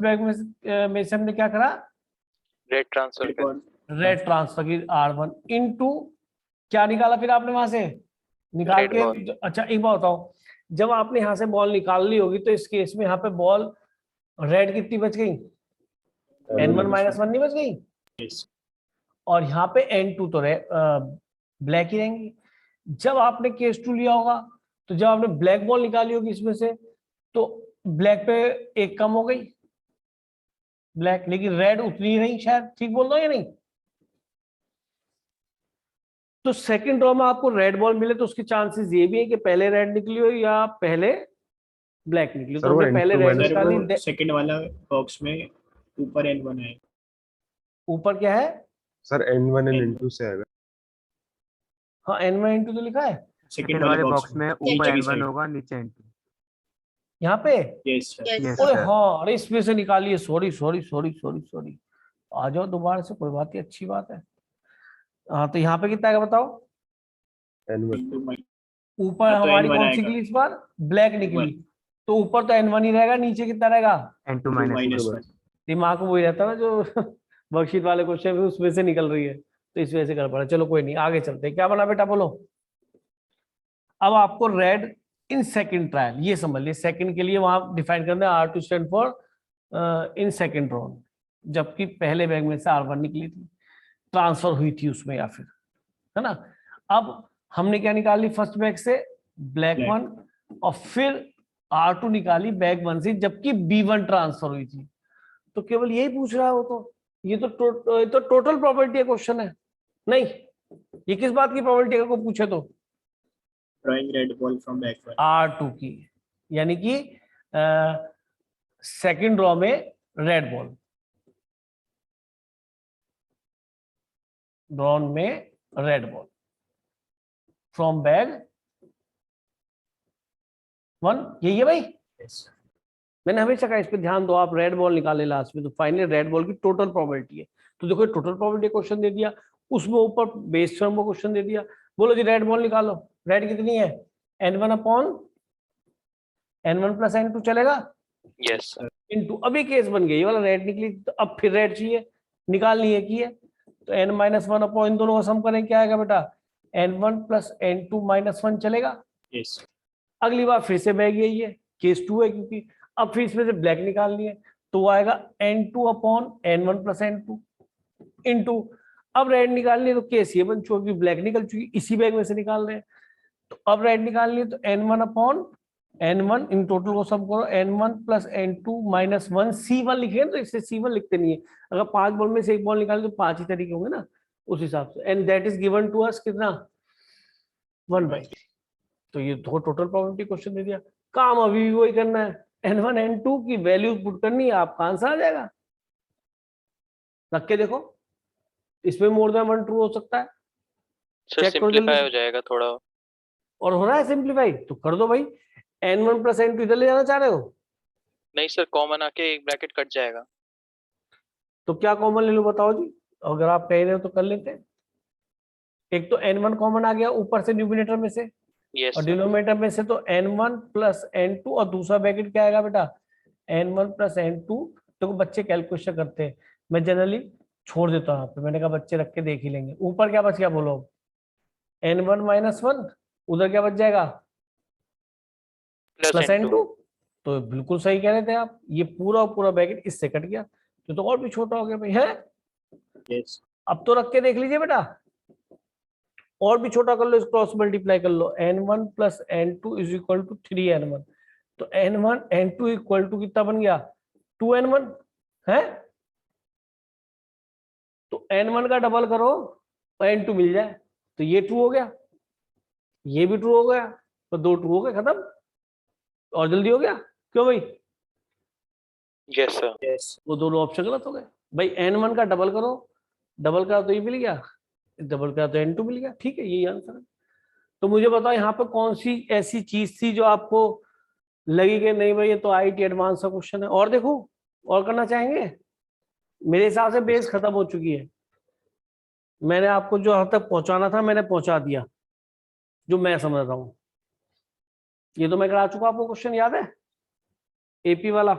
बैग में से हमने क्या करा, रेड ट्रांसफर रेड कर। बॉल, रेड ट्रांसफर की R1 इनटू क्या निकाला फिर आपने वहां से निकाल Red ball. के। अच्छा एक बात बताओ, जब आपने यहाँ से बॉल निकाल ली होगी तो इस केस में यहाँ पे बॉल रेड कितनी बच गई, N1 -1 नहीं बच गई, यस, और यहाँ पे N2 तो ब्लैक ही रहेंगी। जब आपने केस 2 लिया होगा तो जब आपने ब्लैक बॉल निकाली होगी इसमें से, तो ब्लैक पे एक कम हो गई ब्लैक, लेकिन रेड उतनी ही नहीं, शायद ठीक बोल रहा हूं या नहीं? तो सेकंड ड्रॉ में आपको रेड बॉल मिले तो उसके चांसेस ये भी है कि पहले रेड निकली हो या पहले ब्लैक निकली। सर, तो वो हमने पहले N2 रेड minus निकाली। वो सेकंड वाला बॉक्स में ऊपर N1 है। ऊपर क्या है? सर N1 and N2 से आएगा। हाँ N1 N2 तो लिखा है सेकंड वाले वाले बॉक्स में ऊपर नीचे की N1 साइड। होगा, नीचे N2। यहाँ पे। Yes sir, Yes. ओए sir. हाँ, अरे इसमें से निकालिए, sorry sorry sorry sorry sorry, आ जाओ दोबारा से, कोई बात नहीं, अच्छी बात है। हाँ तो यहाँ पे कितना आएगा बताओ? N1 ऊपर हाँ, तो हमारी N1 कौन सी आएगा। निकली इस बार? ब्लैक निकली, तो ऊपर तो N1 ही रहेगा, नीचे कितना रहेगा? N2 minus -1। वन। दिमाग में वही रहता है ना जो वर्कशीट वाले क्वेश्चन है उसमें से निकल रही है, तो इस वजह से कर पड़ा। चलो कोई नहीं, आगे चलते हैं। क्या बना बेटा बोलो? अब आपको रेड इन सेकंड ट्रायल, ये समझ लिया, सेकंड के लिए वहां डिफाइन करना है R2 stand for in second round, जबकि पहले बैग में से R1 निकली थी, ट्रांसफर हुई थी उसमें, या फिर है ना। अब हमने क्या निकाली फर्स्ट बैग से? Black Black. 1, और फिर R2 निकाली बैग 1 से, जबकि B1 ट्रांसफर हुई थी। तो केवल यही पूछ रहा है वो, तो ये तो टोटल प्रोबेबिलिटी का क्वेश्चन है नहीं, ये किस बात की प्रोबेबिलिटी अगर को पूछे तो? Drawing red ball from back one. R2 की, यानी कि सेकंड ड्रॉ में रेड बॉल, ड्रॉन में रेड बॉल फ्रॉम बैग 1, यही है भाई। यस, मैंने हमेशा कहा इस पे ध्यान दो, आप रेड बॉल निकाले लास्ट में, तो फाइनली रेड बॉल की टोटल प्रोबेबिलिटी है। तो देखो टोटल प्रोबेबिलिटी क्वेश्चन दे दिया, उसमें ऊपर बेस फॉर्म का क्वेश्चन दे दिया। बोलो जी रेड बॉल निकालो, रेड कितनी है? N1 upon N1 plus N2 चलेगा, यस सर। इनटू, अभी केस बन गया, ये वाला रेड निकली, तो अब फिर रेड चाहिए, निकालनी है की है, तो N-1 अपॉन इन दोनों का सम करें, क्या आएगा बेटा? N1 प्लस N2 -1 चलेगा। यस, अगली बार फिर से बैग यही है, केस 2 है, क्योंकि अब फिर इसमें से ब्लैक निकालनी है, तो वो आएगा N2 upon N1 plus N2 into, अब रेड निकालनी है तो केस ये बन चुकी, ब्लैक निकल चुकी, इसी बैग में से निकाल रहे हैं, तो अब रेड निकालनी है तो N1 upon n1 in total को सम करो, n1 plus n2 minus 1 c1 लिखे तो इससे c1 लिखते नहीं है, अगर 5 बॉल में से एक बॉल निकाले तो 5 ही तरीके होंगे ना उस हिसाब से, and that is given to us कितना 1/3। तो ये दो टोटल प्रोबेबिलिटी क्वेश्चन दे दिया, काम अभी भी वही करना है, n1 n2 की वैल्यू पुट करनी है, आपका आंसर आ जाएगा। रख के देखो, इसमें मोर देन 1 ट्रू हो सकता है, सर check करो सिंपलीफाई जल्दी। हो जाएगा थोड़ा। और हो रहा है सिंप्लीफाई, तो कर दो भाई, n1 प्लस n2 इधर ले जाना चाह रहे हो, नहीं सर, कॉमन आके एक ब्रैकेट कट जाएगा। तो क्या कॉमन ले लो बताओ जी, अगर आप कह रहे हो तो कर लेते हैं। एक तो n1 कॉमन आ गया ऊपर से न्यूमिनेटर में से, यस और सर। डिनोमिनेटर में से तो n1 प्लस n2, और दूसरा ब्रैकेट क्या आएगा बेटा n1 प्लस n2। तो बच्चे कैलकुलेशन करते हैं, मैं जनरली छोड़ देता हूँ यहाँ पे, मैंने कहा बच्चे रख के देख ही लेंगे। ऊपर क्या बच गया बोलो, n1 माइनस 1, उधर क्या बच जाएगा प्लस n2। तो बिल्कुल सही कह रहे थे आप, ये पूरा पूरा ब्रैकेट इससे कट गया, तो और भी छोटा हो गया भाई है। Yes. अब तो रख के देख लीजिए बेटा, और भी छोटा कर लो, इस क्रॉस मल्टीप्लाई कर लो, n1 plus n2 is equal to 3n1, तो n1 n2 इक्वल टू कितना बन गया 2n1 है, तो n1 का डबल करो और n2 मिल जाए, तो ये ट्रू हो गया, ये भी ट्रू हो गया, तो दो ट्रू हो गए, खत्म, और जल्दी हो गया, क्यों भाई, यस सर। Yes. वो दोनों ऑप्शन गलत हो गए भाई। n1 का डबल करो, डबल का तो ये मिल गया, डबल का तो n2 मिल गया, ठीक है, यही आंसर है। तो मुझे बताओ यहाँ पर कौन सी ऐसी चीज थी जो आपको लगी कि नहीं भाई ये तो आईटी एडवांस का क्वेश्चन है, और देखो और करना चाहेंगे? मेरे हिसाब से बेस खत्म हो चुकी है, मैंने आपको जो हद तक पहुंचाना था मैंने पहुंचा दिया, जो मैं समझ रहा हूं। ये तो मैं करा चुका, आपको क्वेश्चन याद है एपी वाला?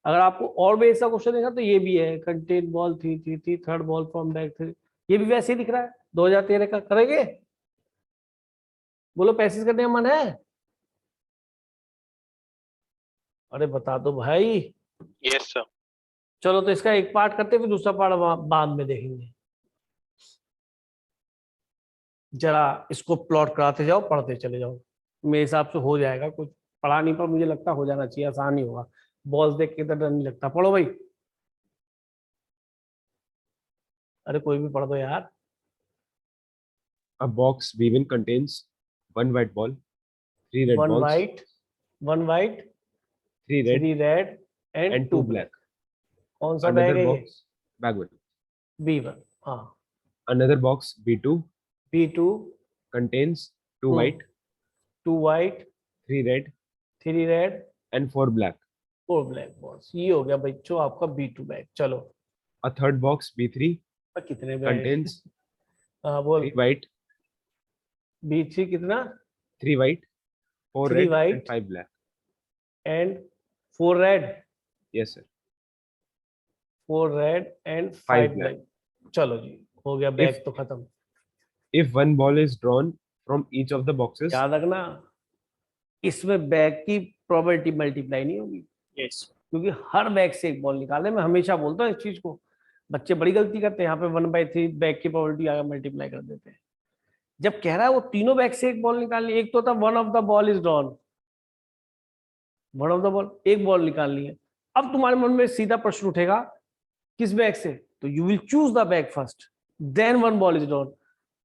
अगर आपको और बेस का क्वेश्चन देखा तो ये भी है, contain ball 3 third ball from back 3, ये भी वैसे ही दिख रहा है 2013 का। करेंगे? बोलो पैसेज करने का मन है? अरे बता दो भाई। Yes sir. चलो तो इसका एक पार्ट करते फिर दूसरा पार्ट बाद में देखेंगे। जरा इसको प्लॉट कराते जाओ, पढ़ते चले जाओ, मेरे हिसाब से हो जाएगा, कुछ पढ़ा नहीं पर मुझे लगता हो जाना चाहिए, आसान ही होगा, बॉल्स देख के तो डर नहीं लगता। पढ़ो भाई, अरे कोई भी पढ़ दो यार। A box B1 contains one white ball, three red one balls, white three red, 3 red and and 2 two black. black. कौन सा बैग Another है ये? box, bag one. B1। हाँ, Another box B2 B2 contains two Hmm. white, 2 white three red, 3 red and four black. 4 black balls. ये हो गया बच्चों आपका B2 बैग। चलो A third box B3 कितने बैग? contains हाँ बोल। three white, B3 कितना? 4 Three red, white. and 5 black. And 4 red, Yes, sir. 4 red and 5 Five black. चलो जी, हो गया बैग तो खत्म। If one ball is drawn from each of the boxes, याद रखना, इसमें बैग की प्रोबेबिलिटी मल्टीप्लाई नहीं होगी, Yes. क्योंकि हर बैग से एक बॉल निकालने, मैं हमेशा बोलता हूँ इस चीज को, बच्चे बड़ी गलती करते हैं, यहाँ पे 1/3 बैग की प्रोबेबिलिटी आगे मल्टीप्लाई कर देते हैं। जब कह रहा है वो तीनों बैग से एक बॉल निकालनी, एक तो था one of the ball is drawn, one of the ball, एक बॉल निकालनी है। अब तुम्हारे मन में सीधा प्रश्न उठेगा किस बैग से, तो you will choose the bag first, then one ball is drawn,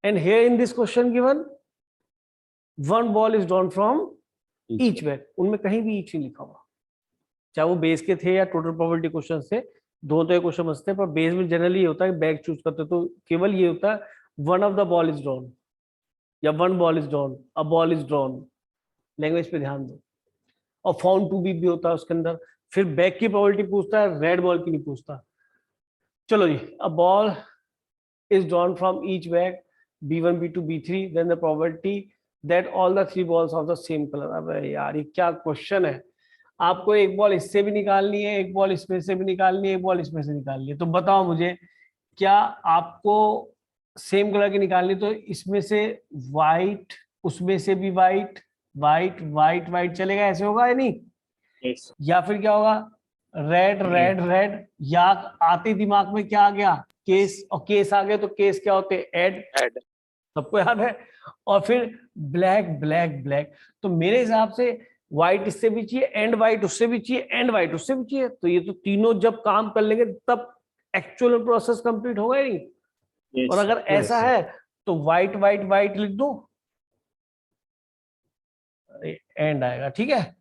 and here in this question given one ball is drawn from each bag. उनमें कहीं भी ईच नहीं लिखा हुआ, चाहे वो बेस के थे या टोटल प्रोबेबिलिटी क्वेश्चन थे, दोनों तो एक क्वेश्चन बचते हैं, पर बेस में जनरली होता है बैग चूज करते तो केवल ये होता है one of the ball is drawn या one ball is drawn, a ball is drawn, language पे ध्यान दो। और फाउंड टू भी होता है उसके अंदर, फिर बैग की प्रोबेबिलिटी पूछता है, रेड बॉल की नहीं पूछता। चलो जी, a ball is drawn from each bag B1 B2 B3, then the probability that all the 3 balls of the same colour. अबे यार ये क्या क्वेश्चन है, आपको एक बॉल इससे भी निकालनी है, एक बॉल इसमें से भी निकालनी है, एक बॉल इसमें से निकालनी है, तो बताओ मुझे, क्या आपको सेम कलर की निकालनी, तो इसमें से व्हाइट, उसमें से भी व्हाइट, व्हाइट व्हाइट व्हाइट चलेगा, ऐसे होगा या नहीं? Yes. या फिर क्या होगा, रेड रेड रेड, या आते दिमाग में क्या आ गया, केस, और केस आ गया तो केस क्या होते हैं, ऐड। ऐड। सबको याद है। और फिर ब्लैक ब्लैक ब्लैक, तो मेरे हिसाब से व्हाइट इससे भी चाहिए, एंड व्हाइट उससे भी चाहिए, एंड व्हाइट उससे भी चाहिए, तो ये तो तीनों जब काम कर लेंगे तब एक्चुअल प्रोसेस कंप्लीट होगा ही नहीं। Yes, और अगर sir. ऐसा sir. है तो व्हाइट व्हाइट व्हाइट लिख दो, एंड आएगा, ठीक है।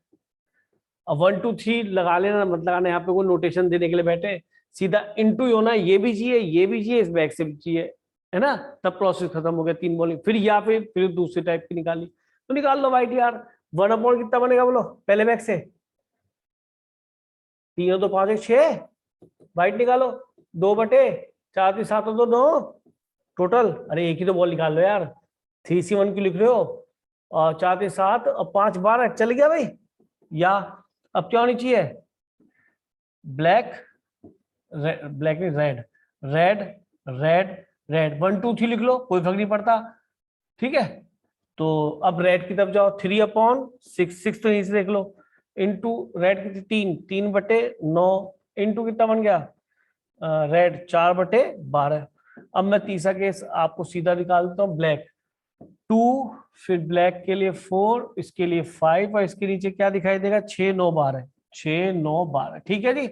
अब 1 2 3 लगा लेना, मत लगाना, यहाँ पे कोई नोटेशन देने के लिए बैठे, सीधा इनटू होना, ये भी चाहिए, ये भी चाहिए, इस बैग से भी चाहिए, है ना, तब प्रोसेस खत्म हो गया। 3 बॉलिंग, फिर या फिर दूसरे टाइप की निकाली, तो निकाल लो व्हाइट यार। 1 कितना बनेगा बोलो पहले बैग से, 3 2 5 1 6, व्हाइट निकालो 2/4 3 7 2 9 टोटल। अरे एक ही तो बॉल निकाल लो यार, 3C1 की लिख रहे हो, और 4 3 7 और 5 12 चल गया भाई। या अब क्या होनी चाहिए, ब्लैक ब्लैक नहीं रेड, रेड रेड रेड, 1 2 3 लिख लो, कोई फर्क नहीं पड़ता, ठीक है। तो अब रेड की तरफ जाओ, 3/6, 6 तो यहीं से देख लो, इंटू रेड की 3/9, इंटू कितना बन गया रेड 4/12। अब मैं तीसरा केस आपको सीधा निकालता हूँ, ब्लैक 2, फिर ब्लैक के लिए 4, इसके लिए 5, और इसके नीचे क्या दिखाई देगा 6 9 12, 6 9 12, ठीक है जी।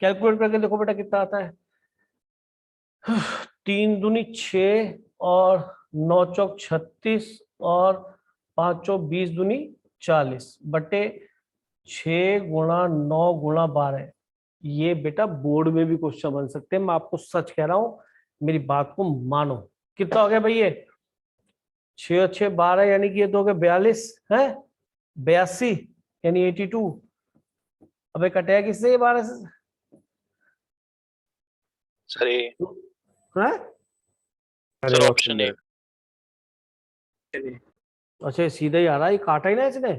कैलकुलेट करके देखो बेटा कितना आता है, 3 दूनी 6 और 9 चौक 36 और 5 चौक 20 दूनी 40 बटे 6 गुणा 9 गुणा 12। ये बेटा बोर्ड में भी क्वेश्चन बन सकते हैं, मैं आपको सच कह रहा हूं, मेरी बात को मानो। कितना हो गया भाई ये 6 और 6 12, यानी कि ये तो हो गया 42 है, 82 यानी 82। अबे कटेगा किससे ये 12 से, सर ए, है? Sir option A. अच्छा सीधा ही आ रहा है, ये काटा ही ना इसने,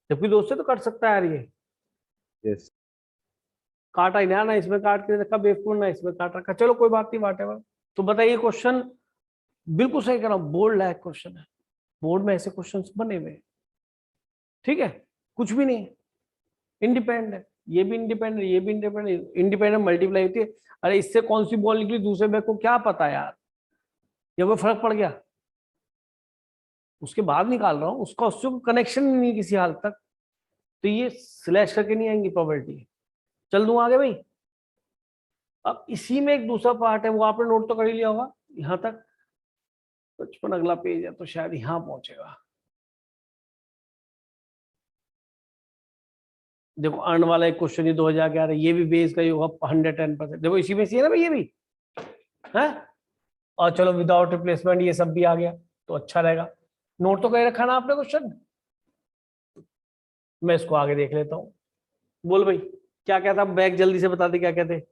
जबकि दोस्त से तो कट सकता है यार ये, Yes. काटा ही ना, ना इसमें काट के रखा बेवकूफ, ना इसमें काट रखा, चलो कोई बात नहीं, व्हाटएवर। तो बताइए क्वेश्चन बिल्कुल सही कह रहा हूं, बोर्ड लायक क्वेश्चन है, बोर्ड में ऐसे क्वेश्चंस बने हुए, ठीक है, कुछ भी नहीं, इंडिपेंडेंट, ये भी इंडिपेंडेंट, ये भी इंडिपेंडेंट, इंडिपेंडेंट मल्टीप्लाई होती है। अरे इससे कौन सी बॉल निकली दूसरे बैग को क्या पता यार, ये कोई फर्क पड़ गया, उसके बाद निकाल रहा हूँ, उसका उससे कनेक्शन नहीं है किसी हाल तक, तो ये स्लैश करके नहीं आएंगी प्रोबेबिलिटी। चल दूं आगे भाई। अब इसी में एक दूसरा पार्ट है, वो आपने नोट तो कर ही लिया होगा यहां तक, 55 अगला पेज है तो शायद यहां पहुंचेगा। देखो अर्न वाला एक क्वेश्चन ही 2011, ये भी बेस का ही होगा 110%, देखो इसी में से है ना भाई, ये भी है। और चलो विदाउट रिप्लेसमेंट ये सब भी आ गया तो अच्छा रहेगा, नोट तो कर रखा ना आपने क्वेश्चन, मैं इसको आगे देख लेता हूँ। बोल भाई क्या कहता, बैग जल्दी से बता दे क्या कहते।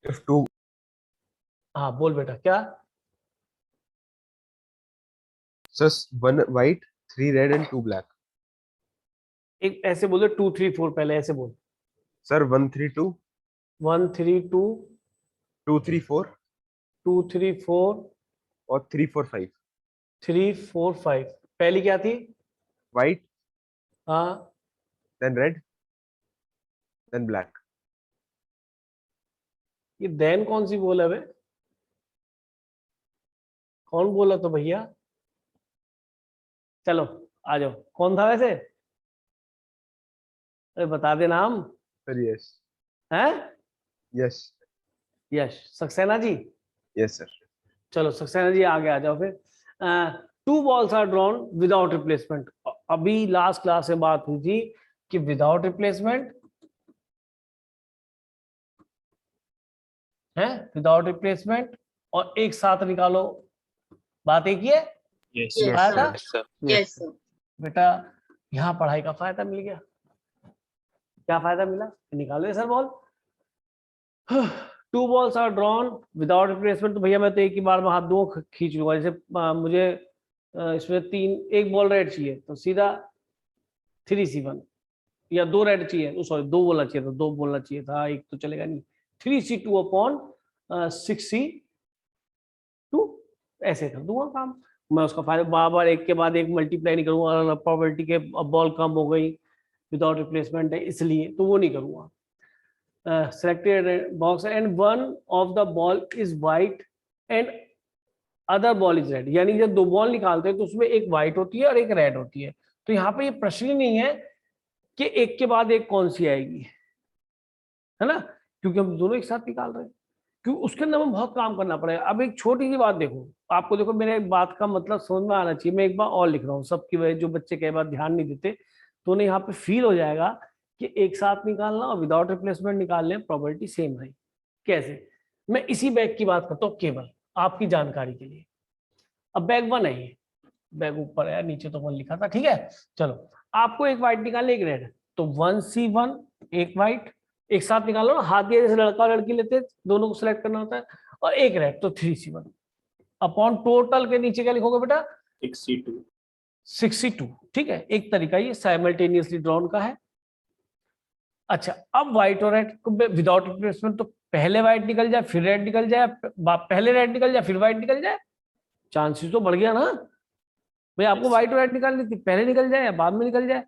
If two, हाँ बोल बेटा क्या, just 1 white, 3 red and 2 black. एक ऐसे बोल 2 3 4, पहले ऐसे बोल, Sir, 1 3 2, 1 3 2 2 3 4 2 3 4 और 3 4 5. 3 4 5, पहली क्या थी, White, हाँ then red, then black. ये देन कौन सी बोल है बे, कौन बोला तो भैया, चलो आ जाओ, कौन था वैसे, अरे बता दे नाम, Sir, yes. हैं, Yes. यश सक्सेना जी, Yes, sir. चलो सक्सेना जी आगे आ जाओ फिर। 2 balls are drawn without replacement, अभी लास्ट क्लास में बात हुई थी कि विदाउट रिप्लेसमेंट है, विदाउट रिप्लेसमेंट और एक साथ निकालो, बात एक ही है। Yes. Yes, आया था sir. Yes sir, Yes, sir. बेटा, यहाँ पढ़ाई का फायदा मिल गया, क्या फायदा मिला निकालो sir ball. 2 balls are drawn without replacement, तो भैया मैं तो एक ही बार में हाथ दूंगा खींच लूंगा, जैसे मुझे इसमें 1 बॉल रेड चाहिए तो सीधा 3C1, या 2 रेड चाहिए तो सॉरी 2 बोलना चाहिए था, 2 बोलना चाहिए था, एक तो चलेगा नहीं, 3C2/6C2, ऐसे कर दूंगा काम मैं, उसका फायदा बार बार एक के बाद एक मल्टीप्लाई नहीं करूंगा, प्रोबेबिलिटी के अब बॉल कम हो गई विदाउट रिप्लेसमेंट है इसलिए, तो वो नहीं करूंगा। Selected box and 1 of the ball is white and other ball is red, यानी जब दो बॉल निकालते हैं तो उसमें एक व्हाइट होती है और एक रेड होती है। तो यहाँ पे ये प्रश्न ही नहीं है कि एक के बाद एक कौन सी आएगी, है ना, क्योंकि हम दोनों एक साथ निकाल रहे हैं, क्योंकि उसके अंदर हमें बहुत काम करना पड़ेगा। अब एक छोटी सी बात देखो, आपको देखो मेरे बात का मतलब समझ में आना चाहिए, मैं एक बार और लिख रहा हूँ सबकी वजह, जो बच्चे कई बार ध्यान नहीं देते तो उन्हें यहाँ पे फील हो जाएगा कि एक साथ निकालना और विदाउट रिप्लेसमेंट निकालने प्रोबेबिलिटी सेम है। कैसे, मैं इसी बैग की बात करता हूँ केवल आपकी जानकारी के लिए। अब बैग 1 है, ये बैग ऊपर है, नीचे तो 1 लिखा था, ठीक है। चलो आपको एक व्हाइट निकालने, एक रेड, तो 1C1 एक व्हाइट, एक साथ निकालो ना, हाथ दिए जैसे लड़का और लड़की लेते, दोनों को सिलेक्ट करना होता है, और एक रेड तो 3C1 अपॉन टोटल के नीचे क्या लिखोगे बेटा 62, ठीक है। एक तरीका ये साइमल्टेनियसली ड्रॉन का है। अच्छा, अब व्हाइट और रेड को विदाउट रिप्लेसमेंट, तो पहले व्हाइट निकल जाए फिर रेड निकल जाए, पहले रेड निकल जाए फिर व्हाइट निकल जाए, चांसेस तो बढ़ गया ना भाई। आपको व्हाइट और रेड निकालनी थी, पहले निकल जाए या बाद में निकल जाए,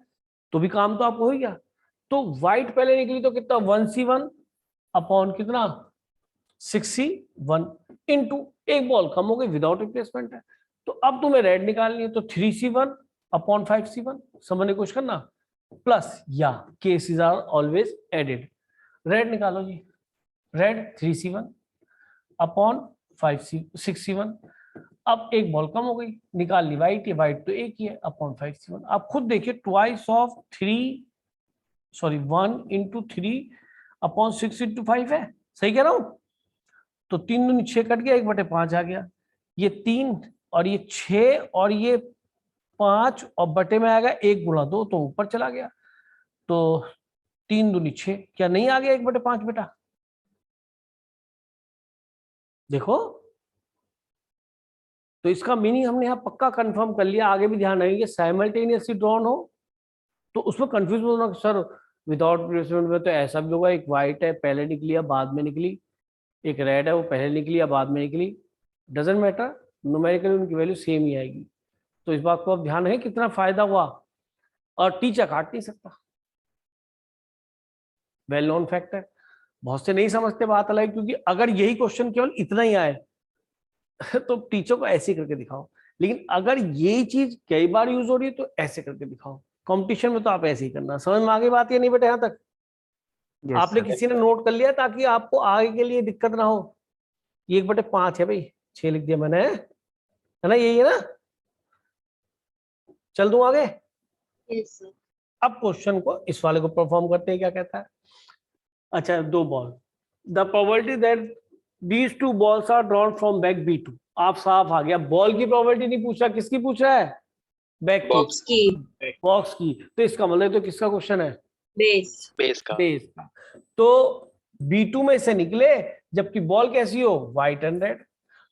तो भी काम तो आपको हो गया। तो व्हाइट पहले निकली तो कितना 1C1 अपॉन कितना 6C1 इनटू एक बॉल कम हो गई, विदाउट रिप्लेसमेंट है। तो अब तुम्हें रेड निकालनी है, तो 3C1 अपॉन 5C1, समझने की कोशिश करना, प्लस या cases are always added. Red निकालो जी, रेड 3C1 अपॉन 6C1, अब एक बॉल कम हो गई, निकाल ली व्हाइट, ये व्हाइट तो एक ही है, अपॉन 5C1। आप खुद देखिए, twice of 1 into 3 upon 6 into 5 है, सही कह रहा हूं। तो 3 दूनी 6 कट गया, 1/5 आ गया, ये 3 और ये 6 और ये 5 और बटे में आएगा 1 गुणा 2, तो ऊपर चला गया। तो 3 दूनी 6, क्या नहीं आ गया 1/5 बेटा? देखो, तो इसका मीनिंग हमने यहाँ पक्का कंफर्म कर लिया। आगे भी ध्यान रखेंगे, साइमल्टेनियसली ड्रॉन हो तो उसमें कंफ्यूज मत होना, सर विदाउट रिप्लेसमेंट में तो ऐसा भी होगा, एक व्हाइट है पहले निकली या बाद में निकली, एक रेड है वो पहले निकली या बाद में निकली, डजेंट मैटर, न्यूमेरिकली उनकी वैल्यू सेम ही आएगी। तो इस बात को आप ध्यान रखें, कितना फायदा हुआ, और टीचर काट नहीं सकता, वेल नोन फैक्ट है। बहुत से नहीं समझते, बात अलग है, क्योंकि अगर यही क्वेश्चन केवल इतना ही आए तो टीचर को ऐसे करके दिखाओ, लेकिन अगर यही चीज कई बार यूज हो रही है तो ऐसे करके दिखाओ। कंपटीशन में तो आप ऐसे ही करना। समझ में आगे बात, ये नहीं बेटा? यहाँ तक आपने किसी ने नोट कर लिया ताकि आपको आगे के लिए दिक्कत ना हो। ये 1/5 है भाई, 6 लिख दिया मैंने, है ना, यही है ना। चल दूं आगे? Yes sir. अब क्वेश्चन को इस वाले को परफॉर्म करते हैं, क्या कहता है। अच्छा, 2 ball, the probability that these 2 balls are drawn from bag B2। आप साफ आ गया, बॉल की प्रोबेबिलिटी नहीं पूछ रहा, किसकी पूछ रहा है? बैग बॉक्स की बॉक्स की। तो इसका मतलब तो किसका क्वेश्चन है? बेस बेस का। बेस का। तो B2 में से निकले, जबकि बॉल कैसी हो? White and red.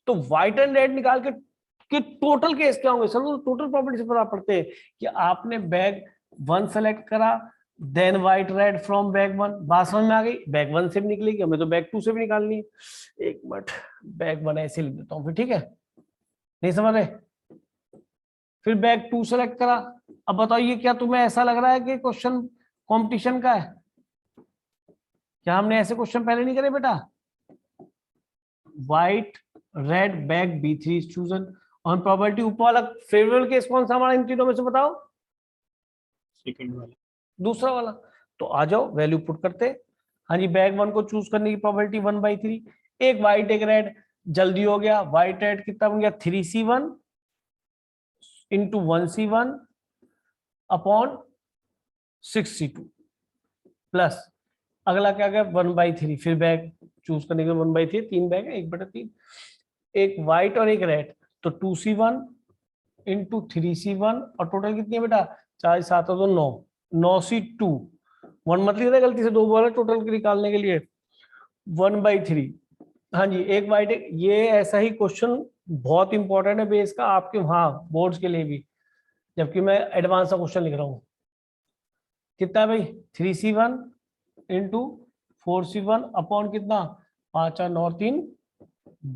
तो व्हाइट एंड रेड निकाल के टोटल केस क्या होंगे सर? तो टोटल प्रॉपर्टी से पता पड़ते हैं कि आपने बैग 1 सेलेक्ट करा, then white red from bag 1, बात समझ में आ गई? बैग 1 से भी निकलेगी, हमें तो बैग 2 से भी निकालनी है। एक मिनट, बैग 1 ऐसे लिख देता हूँ फिर, ठीक है? नहीं समझ रहे? फिर बैग 2 सेलेक्ट करा। अब बताइए, क्या तुम्हें ऐसा लग रहा है कि क्वेश्चन कंपटीशन का है? क्या हमने ऐसे क्वेश्चन पहले नहीं करे बेटा? White red bag B3 is chosen, on probability ऊपर वाला फेवरेबल केस कौन सा हमारा इन तीनों में से बताओ? सेकंड वाला, दूसरा वाला। तो आ जाओ, वैल्यू पुट करते। हाँ जी, बैग 1 को चूज करने की प्रोबेबिलिटी 1/3, एक व्हाइट एक रेड, जल्दी हो गया। व्हाइट रेड कितना बन गया? 3C1 into 1C1 upon 6C2 plus अगला क्या गया? 1/3, फिर बैग चूज करने के लिए 1/3, 3 बैग है, 1/3, एक व्हाइट और एक रेड, तो 2C1 इंटू 3C1, और टोटल कितनी है बेटा? 4 7 तो 9, 9C2, 1 मत लिखना गलती से, 2 बोला टोटल के निकालने के लिए, 1/3। हाँ जी, एक व्हाइट एक, ये ऐसा ही क्वेश्चन बहुत इंपॉर्टेंट है बेस का आपके वहां बोर्ड्स के लिए भी, जबकि मैं एडवांस का क्वेश्चन लिख रहा हूँ। कितना है भाई? 3C1 इंटू 4C1 अपॉन कितना? 5 और 9 3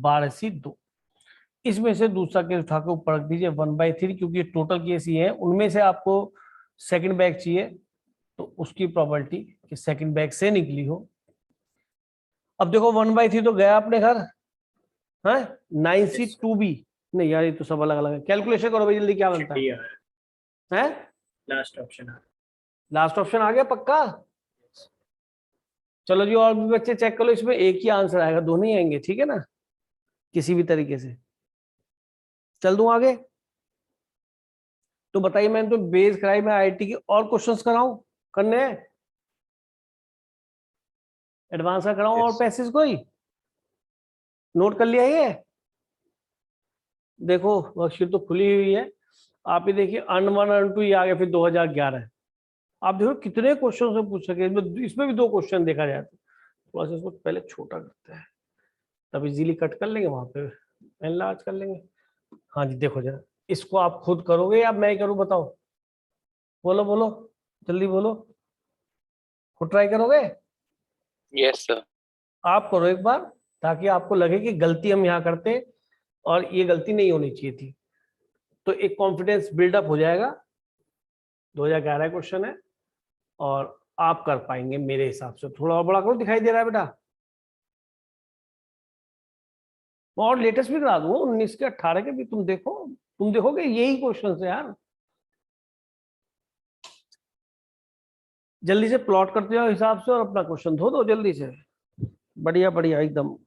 12C2। इसमें से दूसरा केस उठा के ऊपर रख दीजिए 1/3, क्योंकि टोटल केस ही है, उनमें से आपको सेकंड बैग चाहिए, तो उसकी प्रोबेबिलिटी कि सेकंड बैग से निकली हो। अब देखो 1/3 तो गया अपने घर, है 9C2B, नहीं यार ये तो सब अलग अलग है। कैलकुलेशन करो भाई जल्दी, क्या बनता है? डी आ रहा है, हैं? लास्ट ऑप्शन आ रहा लास्ट ऑप्शन आ गया पक्का? चलो जी और भी बच्चे चेक करो, इसमें एक ही आंसर आएगा, दोनों ही आएंगे, ठीक है ना, किसी भी तरीके से। चल दूं आगे? तो बताइए, मैंने तो बेस कराई, मैं आईटी के और क्वेश्चंस कराऊं, करने हैं एडवांस का कराऊं और Yes. पैसेज कोई नोट कर लिया ये? देखो वर्कशीट तो खुली हुई है, आप ही देखिए, अन वन अन टू ये आ गया, फिर 2011 आप देखो कितने क्वेश्चन से पूछ सके, इसमें भी 2 क्वेश्चन देखा जाए तो थोड़ा सा इसको पहले छोटा करते हैं, तब इजीली कट कर लेंगे, वहां पे एनलार्ज कर लेंगे। हाँ जी देखो जरा, इसको आप खुद करोगे या मैं ही करूँ बताओ? बोलो बोलो, जल्दी बोलो, खुद ट्राई करोगे? Yes, sir. आप करो एक बार, ताकि आपको लगे कि गलती हम यहाँ करते हैं और ये गलती नहीं होनी चाहिए थी, तो एक कॉन्फिडेंस बिल्डअप हो जाएगा। 2011 क्वेश्चन है और आप कर पाएंगे मेरे हिसाब से। थोड़ा और बड़ा करो, दिखाई दे रहा है बेटा? और लेटेस्ट भी करा दूंगा, 19 के 18 के भी, तुम देखो, तुम देखोगे यही क्वेश्चन है यार। जल्दी से प्लॉट करते जाओ हिसाब से और अपना क्वेश्चन धो दो जल्दी से, बढ़िया बढ़िया एकदम।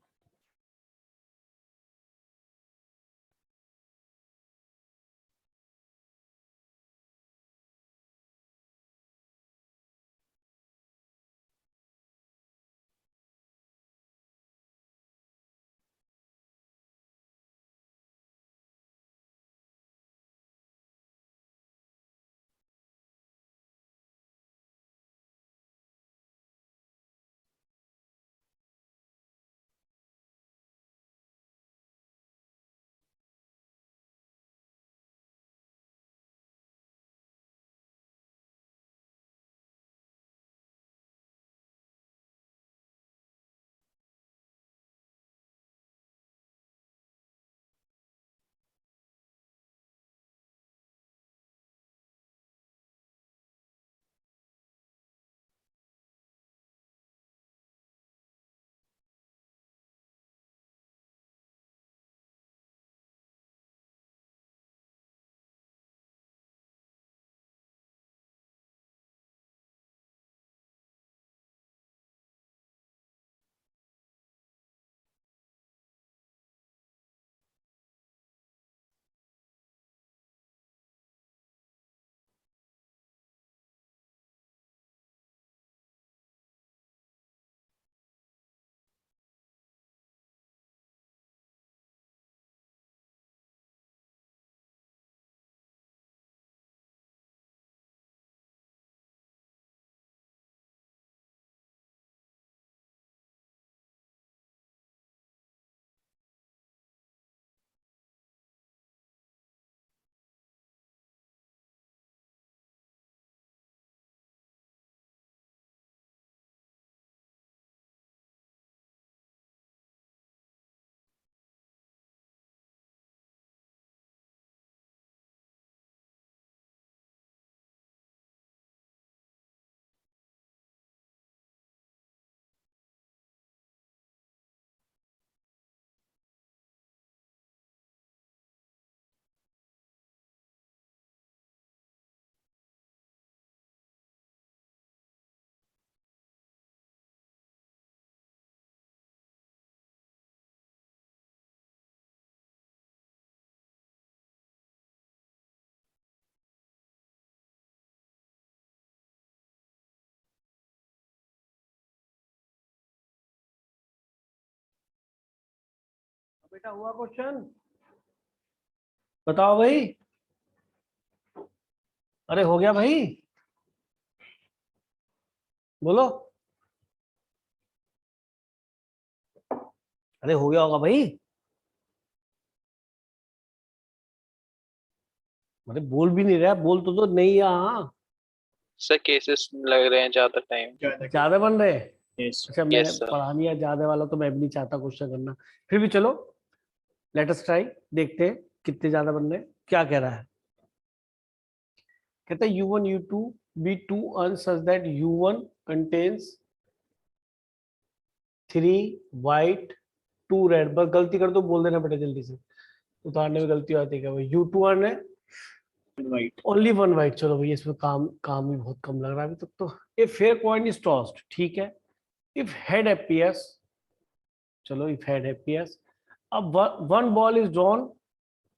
बेटा हुआ क्वेश्चन? बताओ भाई, अरे हो गया भाई, बोलो, अरे हो गया होगा भाई, अरे बोल भी नहीं रहा, बोल तो दो नहीं यहाँ। Sir, cases लग रहे हैं ज्यादा टाइम। है ज्यादा बन रहे हैं? यस अच्छा मैं Yes, sir. पढ़ा नहीं है ज्यादा वाला, तो मैं भी नहीं चाहता क्वेश्चन करना, फिर भी चलो लेट अस ट्राई, देखते हैं कितने ज्यादा बन रहे हैं। क्या कह रहा है? कहता है U1 U2 be two earns such that U1 contains 3 white 2 red, बस गलती कर दो बोल देना बेटा जल्दी से, उतारने में गलती आती है क्या भाई, U2 1 है, White. Only 1 white. चलो भैया इसमें काम भी बहुत कम लग रहा है अभी तक तो। If fair coin is tossed, ठीक है, इफ हेड अपीयर्स, चलो इफ हेड अपीयर्स, अब one ball is drawn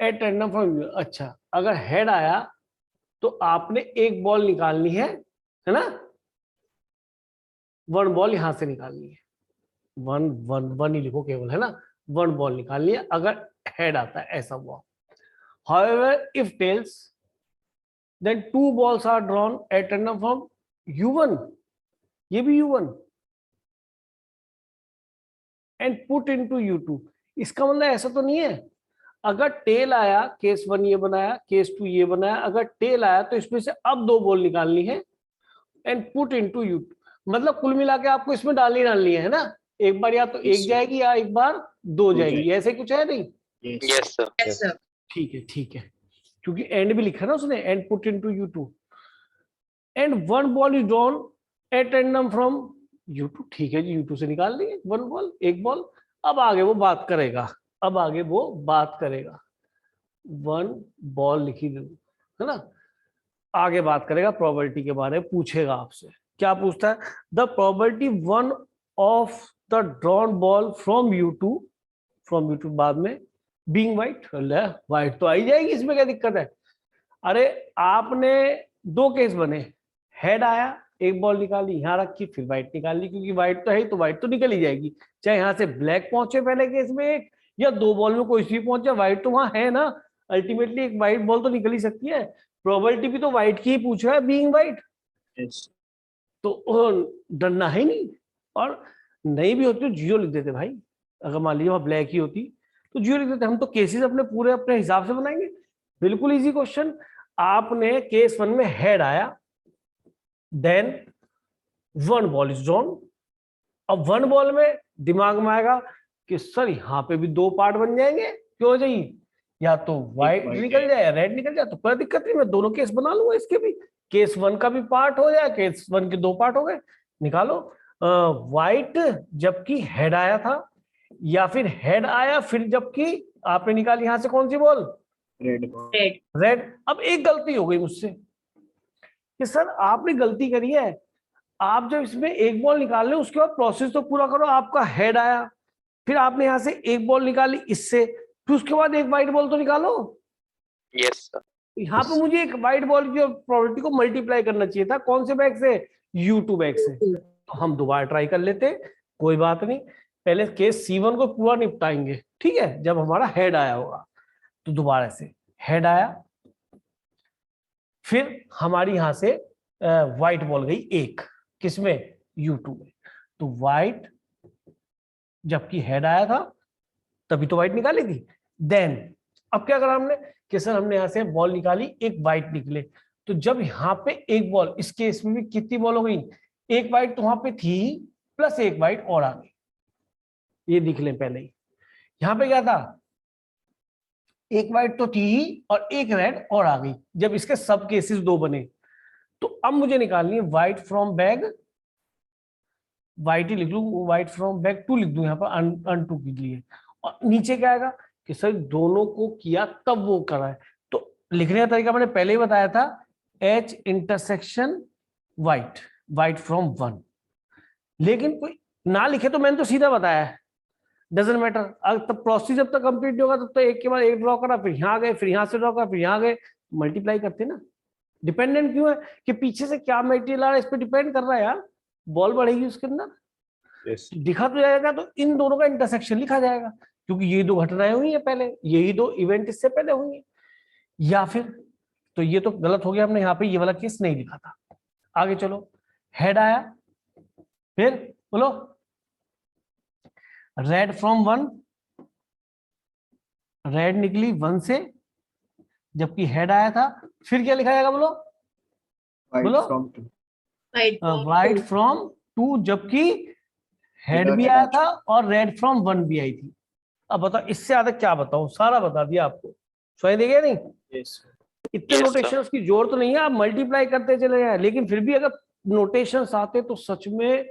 at random from, अच्छा अगर हेड आया तो आपने एक बॉल निकालनी है ना, 1 बॉल यहां से निकालनी है, 1 ही लिखो केवल, है ना, 1 बॉल निकालनी है अगर हेड आता है, ऐसा हुआ। However, if tails, then 2 balls are drawn at random from U1, ये भी U1 and put into U2। इसका मतलब ऐसा तो नहीं है अगर टेल आया, केस 1 ये बनाया, केस 2 ये बनाया, अगर टेल आया तो इसमें से अब 2 बॉल निकालनी है एंड पुट इनटू U2, मतलब कुल मिला के आपको इसमें डालनी है ना, एक बार या तो एक जाएगी या एक बार 2 जाएगी, ऐसे कुछ है नहीं। Yes. Yes, sir. Yes, sir. ठीक है, क्योंकि एंड भी लिखा ना उसने, and put into U2 and 1 ball is drawn at random from U2, ठीक है जी, U2 से निकाल लिए 1 बॉल, एक बॉल। अब आगे वो बात करेगा, 1 बॉल लिखी दो, है ना, आगे बात करेगा प्रोबेबिलिटी के बारे में, पूछेगा आपसे, क्या पूछता है, the probability 1 of the drawn ball from U2 बाद में बीइंग व्हाइट, व्हाइट तो आई जाएगी, इसमें क्या दिक्कत है। अरे आपने 2 केस बने, हेड आया, एक बॉल निकाली, यहाँ रखी, फिर व्हाइट निकाली, क्योंकि व्हाइट तो है तो व्हाइट तो निकल ही जाएगी, चाहे यहाँ से ब्लैक पहुंचे पहले केस में एक, या 2 बॉल में कोई सी भी पहुंचे, व्हाइट तो वहां है ना, अल्टीमेटली एक व्हाइट बॉल तो निकल ही सकती है। प्रोबेबिलिटी भी तो व्हाइट की ही पूछ रहा है, बीइंग व्हाइट, Yes. तो डरना है नहीं। और नहीं भी होती तो 0 लिख देते भाई, अगर मान लीजिए वहां ब्लैक ही होती तो 0 लिख देते, हम तो केसेस अपने हिसाब से बनाएंगे, बिल्कुल इजी क्वेश्चन। आपने केस 1 में हेड आया, देन 1 बॉल इज ड्रॉन, अब 1 बॉल में दिमाग में आएगा कि सर यहाँ पे भी 2 पार्ट बन जाएंगे, क्यों चाहिए, या तो व्हाइट white निकल है। जाए या रेड निकल जाए, तो कोई दिक्कत नहीं, मैं दोनों केस बना लूंगा, इसके भी केस 1 का भी पार्ट हो जाए, केस 1 के 2 पार्ट हो गए, निकालो। व्हाइट जबकि हेड आया था, या फिर हेड आया फिर जबकि आपने निकाली यहां से कौन सी ball, Red ball. Red. Red. अब एक गलती हो गई मुझसे कि सर आपने गलती करी है, आप जब इसमें एक बॉल निकाल रहे हो उसके बाद प्रोसेस तो पूरा करो, आपका हेड आया, फिर आपने यहां से एक बॉल निकाली इससे, फिर उसके बाद एक व्हाइट बॉल तो निकालो। Yes, sir. यहाँ पे मुझे एक व्हाइट बॉल की प्रोबेबिलिटी को मल्टीप्लाई करना चाहिए था, कौन से बैग से, U2 बैग से। तो हम दोबारा ट्राई कर लेते, कोई बात नहीं, पहले केस C1 को पूरा निपटाएंगे, ठीक है, जब हमारा हेड आया होगा। तो दोबारा से हेड आया, फिर हमारी यहां से व्हाइट बॉल गई एक, किसमें, U2 में, तो व्हाइट जबकि हेड आया था तभी तो व्हाइट निकाली थी। देन अब क्या करा हमने कि सर हमने यहां से बॉल निकाली, एक व्हाइट निकले, तो जब यहाँ पे एक बॉल, इस केस में भी कितनी बॉल हो गई, एक व्हाइट तो वहां पे थी प्लस एक व्हाइट और आ गई, ये दिख लें पहले ही। यहाँ पे क्या था, एक व्हाइट तो थी ही और एक रेड और आ गई, जब इसके सब केसेस 2 बने। तो अब मुझे निकालनी है व्हाइट फ्रॉम बैग, व्हाइट ही लिख लूं, व्हाइट फ्रॉम बैग 2 लिख दूं यहाँ पर अन 2 के लिए, और नीचे क्या आएगा कि सर दोनों को किया तब वो करा है, तो लिखने का तरीका मैंने पहले ही बताया था, H intersection white, white from 1, लेकिन कोई ना लिखे तो मैंने तो सीधा बताया है, डजंट मैटर, तब प्रोसेस जब तक कंप्लीट नहीं होगा तब तो एक के बाद एक ड्रॉ करा, फिर यहाँ गए, फिर यहाँ से ड्रॉ करा, फिर यहाँ गए, मल्टीप्लाई करते ना। डिपेंडेंट क्यों है कि पीछे से क्या मटेरियल आ रहा है, इस पर डिपेंड कर रहा है यार, बॉल बढ़ेगी उसके अंदर, Yes. दिखा तो जाएगा, तो इन दोनों का इंटरसेक्शन लिखा जाएगा, क्योंकि यही 2 घटनाएं हुई है पहले, यही 2 इवेंट इससे पहले हुई है। या फिर तो ये तो गलत हो गया, हमने यहाँ पे ये वाला केस नहीं लिखा था। आगे चलो, हेड आया, फिर बोलो रेड फ्रॉम 1, रेड निकली 1 से जबकि हेड आया था, फिर क्या लिखा जाएगा, बोलो White बोलो। from 2. White. व्हाइट फ्रॉम 2 जबकि हेड Red भी and आया white. था और रेड फ्रॉम 1 भी आई थी। अब बताओ इससे ज्यादा क्या बताऊं, सारा बता दिया आपको, सुनाई दे गया नहीं, Yes. इतने Yes, नोटेशंस की जोर तो नहीं है, आप मल्टीप्लाई करते चले जाए, लेकिन फिर भी अगर नोटेशंस आते तो सच में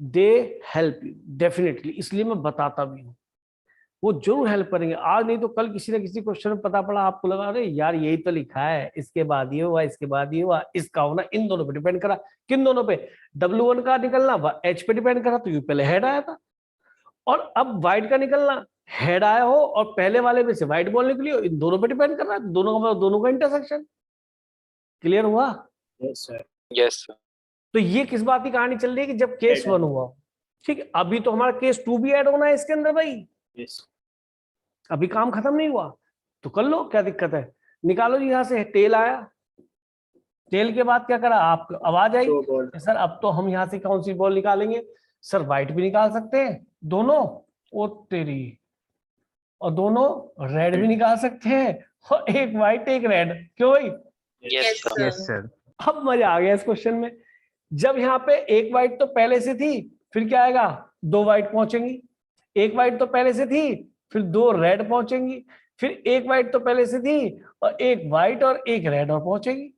दे हेल्प यू डेफिनेटली, इसलिए मैं बताता भी हूँ। वो जरूर हेल्प करेंगे आज, नहीं तो कल किसी न किसी क्वेश्चन में पता पड़ा, आपको लगा अरे यार यही तो लिखा है, इसके बाद ये हुआ, इसके बाद ये हुआ, इसका होना इन दोनों पे डिपेंड करा। किन दोनों पे? W1 का निकलना H पे डिपेंड करा, तो ये पहले हेड आया था, और अब वाइट का निकलना हेड आया हो और पहले वाले में से वाइट बॉल निकली हो, इन दोनों पे डिपेंड कर रहा है, दोनों का इंटरसेक्शन। क्लियर हुआ? Yes, sir. Yes, sir. तो ये किस बात की कहानी चल रही है कि जब केस Head 1 हुआ, ठीक है, अभी तो हमारा केस 2 भी ऐड होना है इसके अंदर भाई, Yes. अभी काम खत्म नहीं हुआ, तो कर लो, क्या दिक्कत है। निकालो जी, यहां से टेल आया, टेल के बाद क्या करा, आप आवाज आई Two ball. सर अब तो हम यहां से कौन सी बॉल निकालेंगे, सर व्हाइट भी निकाल सकते हैं दोनों, ओ तेरी, और दोनों रेड भी निकाल सकते हैं, और एक व्हाइट एक रेड, क्यों भाई? Yes, sir. Yes sir. अब मजा आ गया इस क्वेश्चन में। जब यहाँ पे एक व्हाइट तो पहले से थी, फिर क्या आएगा, दो व्हाइट पहुंचेंगी, एक व्हाइट तो पहले से थी, फिर दो रेड पहुंचेंगी, फिर एक व्हाइट तो पहले से थी और एक व्हाइट और एक रेड और पहुंचेगी।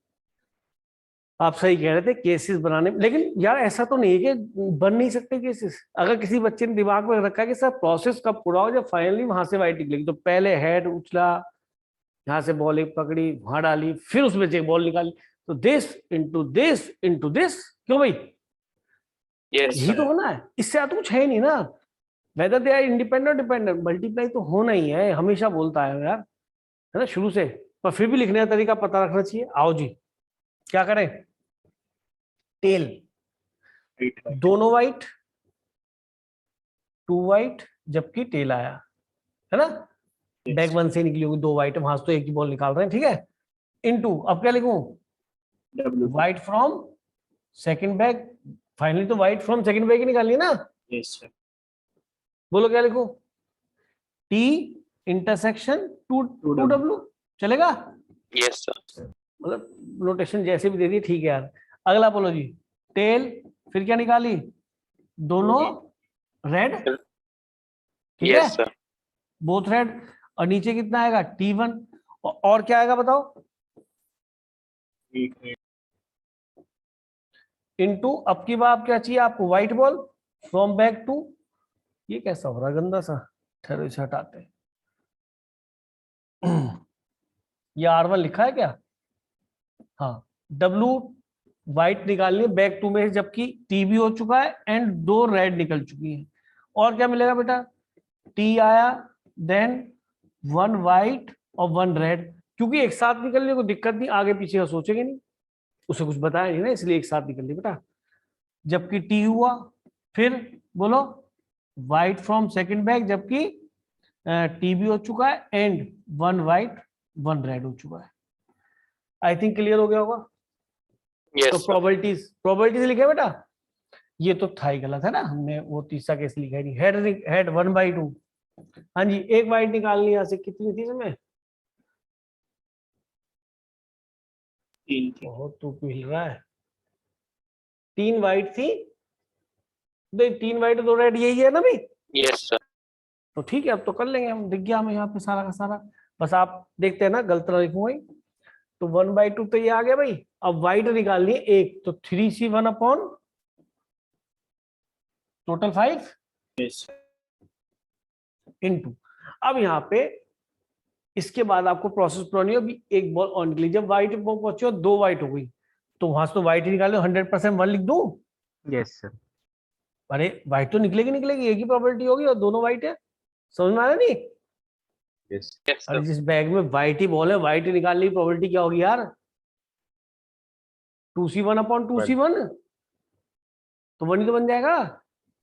आप सही कह रहे थे केसेस बनाने में, लेकिन यार ऐसा तो नहीं है कि बन नहीं सकते केसेस। अगर किसी बच्चे ने दिमाग में रखा है कि सर प्रोसेस कब पूरा हो, जब फाइनली वहां से व्हाइट निकलेगी, तो पहले हेड उछला, यहाँ से बॉल एक पकड़ी, वहां डाली, फिर उसमें से एक बॉल निकाली, तो this into this into this, क्यों भाई? Yes, यही sir. तो होना है, इससे ज्यादा कुछ है ही नहीं ना। Whether they are independent dependent, multiply तो होना ही है, हमेशा बोलता है यार, है ना, शुरू से। पर फिर भी लिखने का तरीका पता रखना चाहिए। आओ जी, क्या करें, टेल Right, right. दोनों वाइट, टू वाइट, जबकि टेल आया, है ना, Yes. बैक वन से निकली होगी दो वाइट, वहां से तो एक ही बॉल निकाल रहे हैं, ठीक है। इनटू, अब क्या लिखूं, W. White from second bag, finally तो वाइट फ्रॉम सेकंड बैग ही निकालनी है ना, Yes, sir. बोलो क्या लिखूं, T intersection two Two two W. W, चलेगा? Yes, sir. मतलब नोटेशन जैसे भी दे दी, ठीक है यार। अगला बोलो जी, टेल, फिर क्या निकाली, दोनों रेड, ठीक है, Yes, sir. बोथ रेड, और नीचे कितना आएगा, T1, और क्या आएगा बताओ, Right, right. इनटू, अब की बार क्या चाहिए आपको, white ball from bag two, ये कैसा हो रहा है गंदा सा, ठहरो इसे हटाते हैं। ये R1 लिखा है क्या, हाँ, W व्हाइट निकालनी है बैक टू में, जबकि T भी हो चुका है एंड दो रेड निकल चुकी है, और क्या मिलेगा बेटा, T आया, देन वन व्हाइट और वन रेड, क्योंकि एक साथ निकलने को दिक्कत नहीं, आगे पीछे का सोचेंगे नहीं, उसे कुछ बताया नहीं ना, इसलिए एक साथ निकल ली बेटा। जबकि T हुआ, फिर बोलो व्हाइट फ्रॉम सेकंड बैग, जबकि T भी हो चुका है and one white one red हो चुका है। आई थिंक क्लियर हो गया होगा। Yes, तो sir. प्रोबेबिलिटीज लिखे बेटा, ये तो था ही गलत है ना, हमने वो तीसरा केस लिखा ही नहीं, हेड 1/2। हाँ जी, एक वाइट निकालनी, यहाँ से कितनी थी इसमें, तीन थी। बहुत तो हिल रहा है, 3 वाइट थी, तीन वाइट दो रेड, यही है ना भाई, Yes, sir. तो ठीक है, अब तो कर लेंगे हम, दिख गया हमें यहाँ पे सारा का सारा, बस आप देखते हैं ना गलत ना लिखूंगा। तो 1/2 तो ये आ गया भाई, अब वाइट निकालनी है एक, तो 3C1 upon total 5 Yes. Into, अब यहाँ पे इसके बाद आपको प्रोसेस पुरानी हो, अभी एक बॉल ऑन निकली, जब व्हाइट पहुंचे और दो व्हाइट हो गई, तो वहां से तो व्हाइट ही निकाले, 100% 1 लिख दूं, यस सर। अरे व्हाइट तो निकलेगी निकलेगी, एक ही प्रॉपर्टी होगी और दोनों व्हाइट है, समझ में आया नहीं? Yes. Yes, अरे sir. जिस बैग में व्हाइट ही बॉल है, व्हाइट ही निकालने की प्रॉपर्टी क्या होगी यार, 2C1 अपॉन 2C1, तो 1 ही तो बन जाएगा।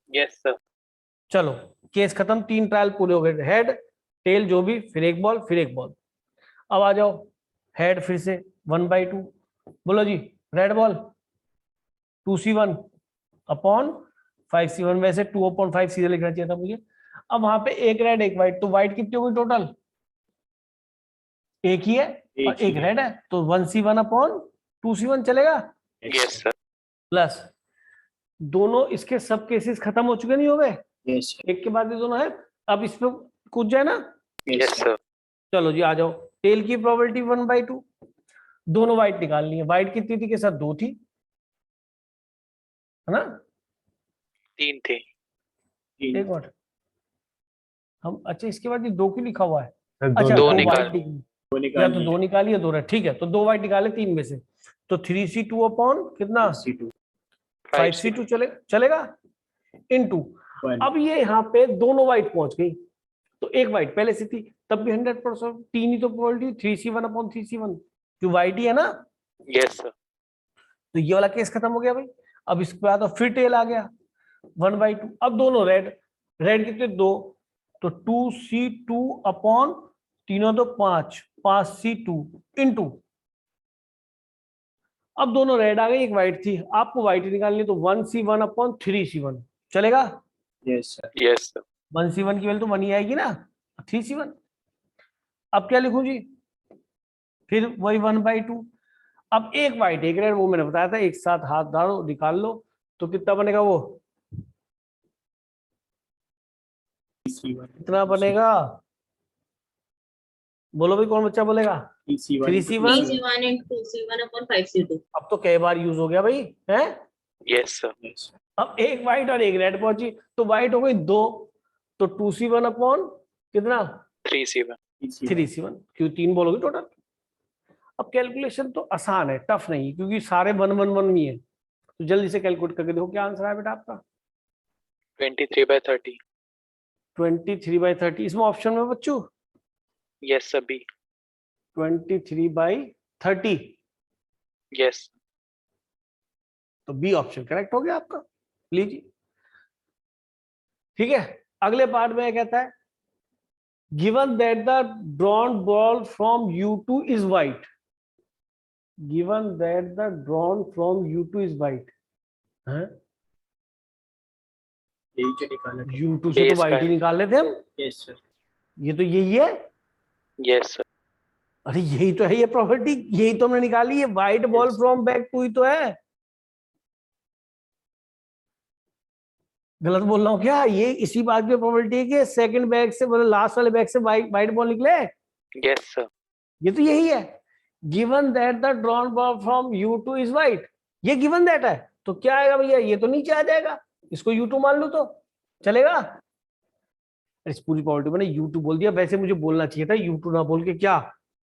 Yes, sir. चलो केस खत्म, 3 ट्रायल पूरे हो गए, हेड टेल जो भी, फिर एक बॉल फिर एक बॉल। अब आ जाओ हेड, फिर से 1/2, बोलो जी, red ball 2C1 upon 5C1, वैसे 2/5 सीधे लिखना चाहिए था मुझे। अब वहां पे एक रेड एक व्हाइट, तो व्हाइट कितनी होगी टोटल, एक ही है और एक ही एक है। रेड है, तो 1C1 अपॉन 2C1 चलेगा, Yes, sir. प्लस दोनों इसके सब केसेस खत्म हो चुके नहीं हो गए, Yes. एक के बाद ये दोनों है, अब इस पे कूद जाए ना। Yes, sir. चलो जी आ जाओ, टेल की प्रोबेबिलिटी 1/2, दोनों व्हाइट निकालनी है, व्हाइट कितनी थी के साथ, 2 थी, है ना, तीन थे. एक मिनट, हम अच्छा इसके बाद ये 2 क्यों लिखा हुआ है? सर, अच्छा दो 2 निकाल। वाइट वो या निकाल तो 2 निकालिए 2 ठीक है, तो 2 वाइट निकाले 3 में से, तो 3c2 अपॉन कितना C2 5c2 चलेगा इनटू। 1 अब ये यहाँ पे दोनों वाइट पहुंच गई, तो एक वाइट पहले से थी, तब भी 100% 3 ही तो प्रोबेबिलिटी 3c1 अपॉन 3c1 जो वाइट ही है ना, यस सर। तो ये वाला केस खत्म हो गया भाई। अब इसके बाद तो फिर टेल आ गया 1/2, अब दोनों रेड, रेड कितने 2, तो 2c2 अपॉन तीनों तो 5c2 इनटू, अब दोनों रेड आ गई एक वाइट थी, आपको वाइट निकालनी तो 1c1 अपॉन 3c1 चलेगा। Yes sir yes sir. 1c1 की वैल्यू तो 1 ही आएगी ना, 3c1। अब क्या लिखूं जी, फिर वही 1/2, अब एक वाइट एक रेड, वो मैंने बताया था एक साथ हाथ डालो निकाल लो, तो कितना बनेगा वो, C1 कितना बनेगा, बोलो भाई कौन बच्चा बोलेगा? 3C1 3C1 3C1 into 2C1 upon 5C2. अब तो कई बार यूज हो गया भाई है। Yes sir. Yes. अब एक वाइट और एक रेड पहुंची, तो वाइट हो गई 2, तो 2c1 अपॉन कितना 3C1। 3c1, क्यों 3 बोलोगे टोटल। अब कैलकुलेशन तो आसान है, टफ नहीं, क्योंकि सारे 1 1 1 ही है, तो जल्दी से कैलकुलेट करके देखो क्या आंसर है बेटा आपका। 23/30। 23/30 इसमें ऑप्शन में बच्चों, यस सर बी। 23/30, यस। तो बी ऑप्शन करेक्ट हो गया आपका, लीजिए। ठीक है, अगले पार्ट में कहता है given that the drawn ball from U2 is white, given that the drawn from U2 is white, यही जो निकाला था। U2 से तो Base वाइट का ही है। निकाल लेते हम, यस सर ये तो यही है, यस सर। अरे यही तो है ये प्रॉपर्टी, यही तो हमने निकाली है, white ball Yes. From bag two ही तो है। गलत बोल रहा हूँ क्या? ये इसी बात की प्रॉपर्टी है कि सेकंड बैग से मतलब लास्ट वाले बैग से वाइट बॉल निकले, यस सर। ये तो यही है। Given that the drawn ball from U2 is white, ये गिवन दैट है, तो क्या आएगा भैया, ये तो नीचे आ जाएगा, इसको U2 मान लो तो चलेगा। इस पूरी प्रॉपर्टी मैंने U2 बोल दिया, वैसे मुझे बोलना चाहिए था U2 ना बोल के क्या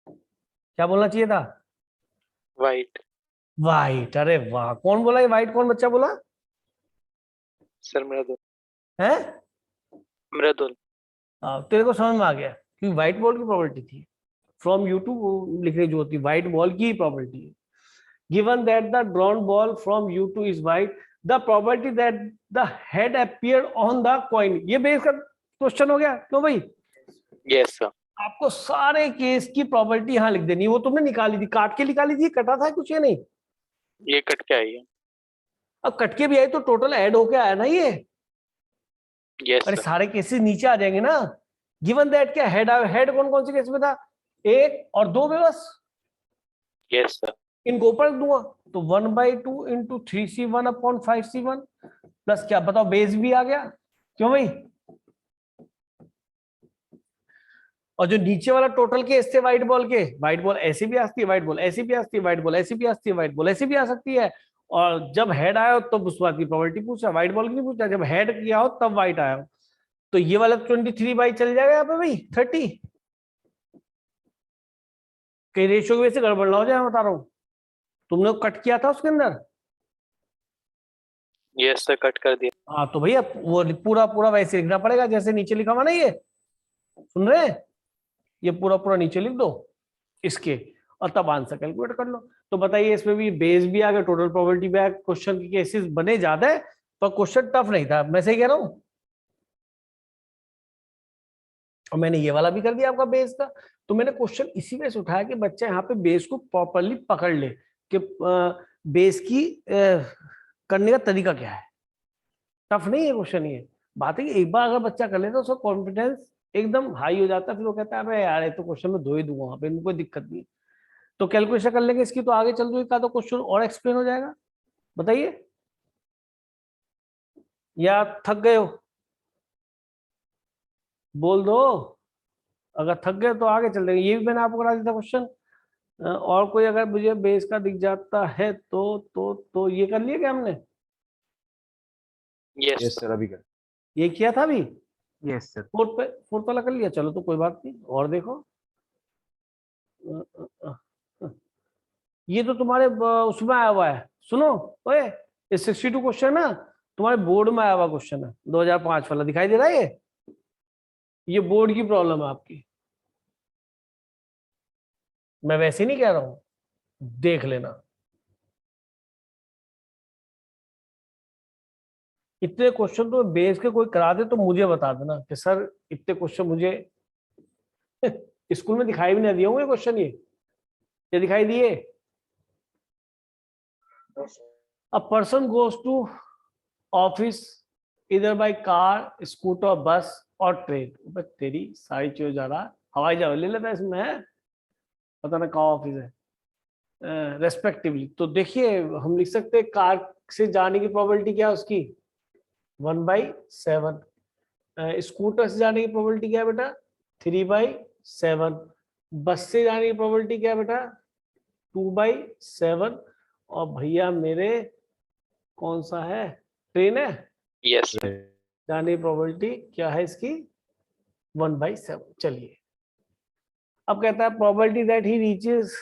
क्या बोलना चाहिए था, वाइट। वाइट। अरे वाह, कौन बोला ये वाइट, कौन बच्चा बोला सर मृदुल। है? मृदुल। तेरे को समझ में आ गया, क्योंकि व्हाइट बॉल की प्रॉपर्टी थी, फ्रॉम U2 लिखने जो होती है व्हाइट बॉल की प्रॉपर्टी है। Given that the drawn ball from U2 is white, the property that the head appear on the coin, ये बेस का क्वेश्चन हो गया क्यों भाई? Yes sir. आपको सारे केस की प्रॉपर्टी यहाँ लिख देनी है, वो तुमने निकाली थी, काट के निकाली थी, कटा था कुछ, ये नहीं। ये कट के आई है। अब कट के भी आई तो टोटल ऐड होके आया ना ये, यस अरे सर। सारे केसेस नीचे आ जाएंगे ना। गिवन दैट क्या हेड, हेड कौन कौन से केस में था, 1 और 2 में बस, यस सर। इनको ऊपर रख दूंगा, तो 1/2 into 3c1 upon 5c1 plus क्या बताओ, बेस भी आ गया क्यों भाई। और जो नीचे वाला टोटल केस थे व्हाइट बॉल के, व्हाइट बॉल ऐसी भी आ सकती है, व्हाइट बॉल ऐसी भी आ सकती है, व्हाइट बॉल ऐसी भी आ सकती है, व्हाइट बॉल ऐसी भी आ सकती है, और जब हेड आया हो तब उस बात की प्रॉपर्टी पूछा, व्हाइट बॉल की नहीं पूछा, जब हेड किया हो तब व्हाइट आया हो, तो ये वाला 23 चल जाएगा यहाँ पे भाई 30, कहीं रेशियो की वजह से गड़बड़ ना हो जाए, मैं बता रहा हूँ। तुमने कट किया था उसके अंदर, यस सर कट कर दिया। हाँ तो भैया वो पूरा पूरा वैसे लिखना पड़ेगा जैसे नीचे लिखा हुआ ना, ये सुन रहे हैं, ये पूरा पूरा नीचे लिख दो इसके, और तब आंसर कैलकुलेट कर लो। तो बताइए इसमें भी बेस भी आ गया, टोटल प्रोबेबिलिटी भी आ गया, क्वेश्चन के केसेस बने ज्यादा है पर क्वेश्चन टफ नहीं था, मैं सही कह रहा हूँ। और मैंने ये वाला भी कर दिया आपका बेस का, तो मैंने क्वेश्चन इसी वजह से उठाया कि बच्चा यहाँ पे बेस को प्रॉपरली पकड़ ले कि बेस की करने का तरीका क्या है। टफ नहीं है क्वेश्चन, ये बात है कि एक बार अगर बच्चा कर लेता है उसका कॉन्फिडेंस एकदम हाई हो जाता है, फिर वो कहता है अबे यार ये तो क्वेश्चन में 2 ही दूंगा, वहां पे इनको कोई दिक्कत नहीं। तो कैलकुलेशन कर लेंगे इसकी, तो आगे चल दो एक आधा क्वेश्चन और एक्सप्लेन हो जाएगा। बताइए, या थक गए हो, बोल दो, अगर थक गए तो आगे चल देंगे, ये भी मैंने आपको करा दिया था क्वेश्चन। और कोई अगर मुझे बेस का दिख जाता है तो ये कर लिया क्या हमने, यस यस सर। सर अभी कर। ये किया था अभी, यस सर। फोर्थ वाला कर लिया, चलो तो कोई बात नहीं। और देखो ये तो तुम्हारे उसमें आया हुआ है, सुनो ओए, ये 62 क्वेश्चन ना तुम्हारे बोर्ड में आया हुआ क्वेश्चन है, 2005 वाला दिखाई दे रहा है ये बोर्ड की प्रॉब्लम है आपकी, मैं वैसे नहीं कह रहा हूं, देख लेना। इतने क्वेश्चन तो बेस के कोई करा दे तो मुझे बता देना कि सर इतने क्वेश्चन मुझे स्कूल में दिखाई भी नहीं दिए होंगे क्वेश्चन, ये दिखाई दिए। A person goes to office इधर बाय कार, स्कूटर, बस और ट्रेन। तेरी सारी चीज जा रहा, हवाई जहाज ले लेता इसमें है, पता ना कहाँ ऑफिस है रेस्पेक्टिवली। तो देखिए हम लिख सकते हैं कार से जाने की प्रोबेबिलिटी क्या है उसकी 1/7, स्कूटर से जाने की प्रोबेबिलिटी क्या है बेटा 3/7, बस से जाने की प्रोबेबिलिटी क्या है बेटा 2/7, और भैया मेरे कौन सा है ट्रेन है यस सर। जाने की प्रोबेबिलिटी क्या है इसकी 1/7। चलिए अब कहता है probability that he reaches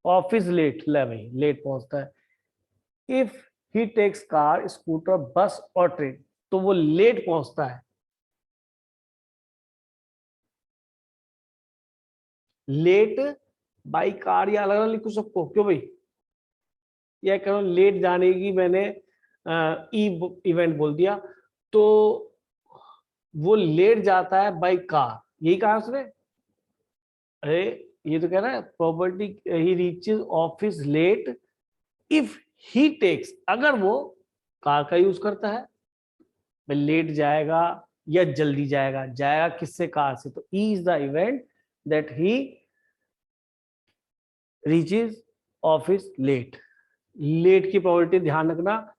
office late, ले भाई लेट पहुंचता है। If he takes car, scooter, bus और ट्रेन, तो वो लेट पहुंचता है। लेट बाई कार या अलग अलग लिखो सबको, क्यों भाई, या करो लेट जाने की मैंने इवेंट बोल दिया, तो वो लेट जाता है बाई कार, यही कहा उसने। अरे ये तो कह रहा है probability he reaches office late if he takes, अगर वो कार का यूज करता है, भाई लेट जाएगा या जल्दी जाएगा, जाएगा किससे कार से, तो E is the event that he reaches office late. Late की प्रोबेबिलिटी ध्यान रखना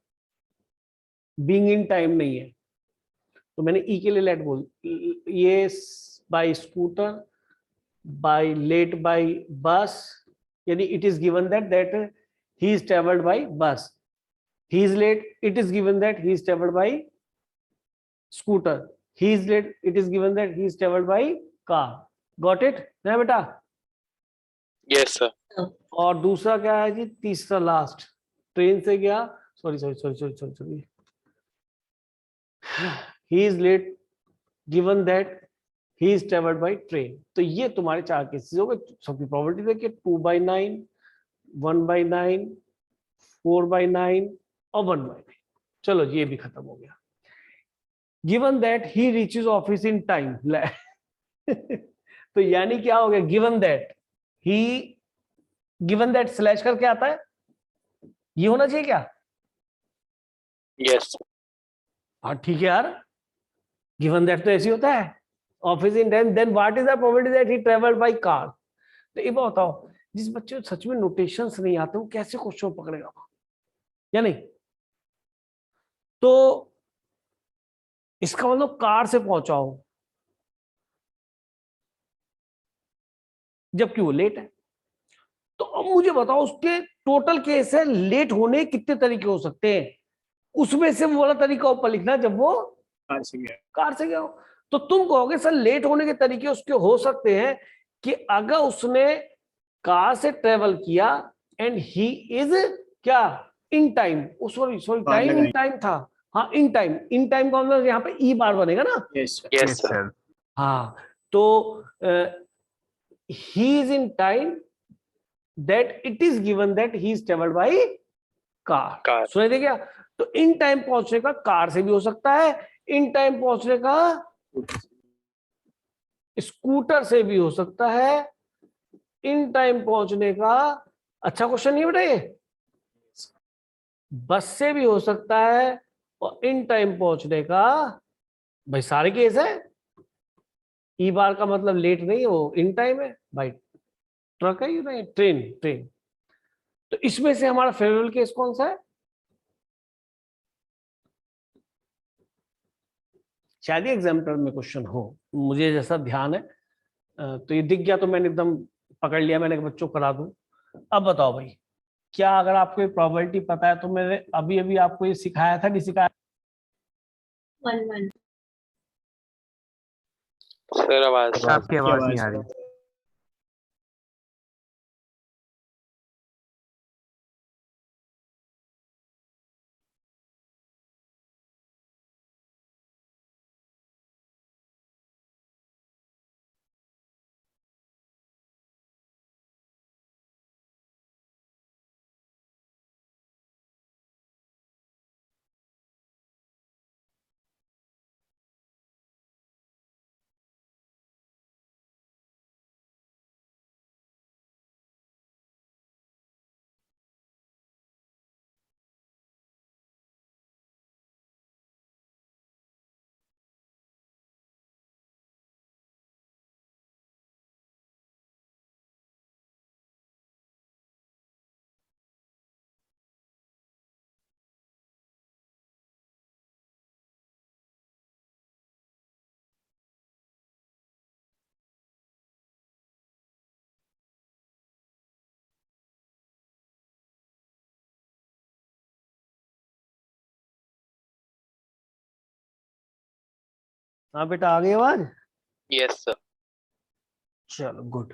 बीइंग इन टाइम नहीं है, तो मैंने ई के लिए लेट बोल, ये by scooter, by late by bus, यानी it is given that he is traveled by bus, he is late, it is given that he is traveled by scooter, he is late, it is given that he is traveled by car। got it ना बेटा। Yes sir. और दूसरा क्या है जी, तीसरा last, train से गया, sorry sorry sorry sorry sorry sorry, he is late given that he is traveled by train। तो ये तुम्हारे चार केसेस हो गए, सबकी प्रोबेबिलिटी देखिए 2/9, 1/9, 4/9 और 1/9। चलो ये भी खत्म हो गया। Given that he reaches office in time, तो यानी क्या हो गया, given that he, given that slash करके आता है, ये होना चाहिए क्या, यस हाँ ठीक है यार, गिवन दैट तो ऐसे होता है office in time, then what is the probability that he travelled by car. तो ये बताओ जिस बच्चे को सच में नोटेशंस नहीं आते वो कैसे क्वेश्चन पकड़ेगा या नहीं। तो इसका मतलब कार से पहुंचाओ जबकि वो लेट है। तो अब मुझे बताओ उसके टोटल केस है, लेट होने कितने तरीके हो सकते हैं, उसमें से वो वाला तरीका ऊपर लिखना जब वो कार से गया। कार से गया हो। तो तुम कहोगे सर लेट होने के तरीके उसके हो सकते हैं कि अगर उसने कार से ट्रेवल किया एंड ही इज क्या in time, sorry time in time था, हाँ इन टाइम, इन टाइम का मतलब यहाँ पे ई बार बनेगा ना। Yes yes sir. सर। हाँ तो he is in time that it is given that he is travelled by car. Car. सुनाई दे गया। तो इन टाइम पहुंचने का कार से भी हो सकता है, इन टाइम पहुंचने का स्कूटर से भी हो सकता है, इन टाइम पहुंचने का, अच्छा क्वेश्चन नहीं बेटा ये, बस से भी हो सकता है, और इन टाइम पहुंचने का, भाई सारे केस है। ई बार का मतलब लेट नहीं है, वो इन टाइम है भाई, ट्रक है ना, ट्रेन ट्रेन। तो इसमें से हमारा फेवरेबल केस कौन सा है, शायद एग्जाम्पल में क्वेश्चन हो, मुझे जैसा ध्यान है तो ये दिख गया तो मैंने एकदम पकड़ लिया, मैंने कहा बच्चों करा दूं। अब बताओ भाई, क्या अगर आपको ये प्रोबेबिलिटी पता है तो मैंने अभी अभी आपको ये सिखाया था नहीं सिखाया, 1/1 सर आवाज आपकी आवाज नहीं आ आवाज रही। हाँ बेटा आ गई आवाज। Yes sir. चलो गुड।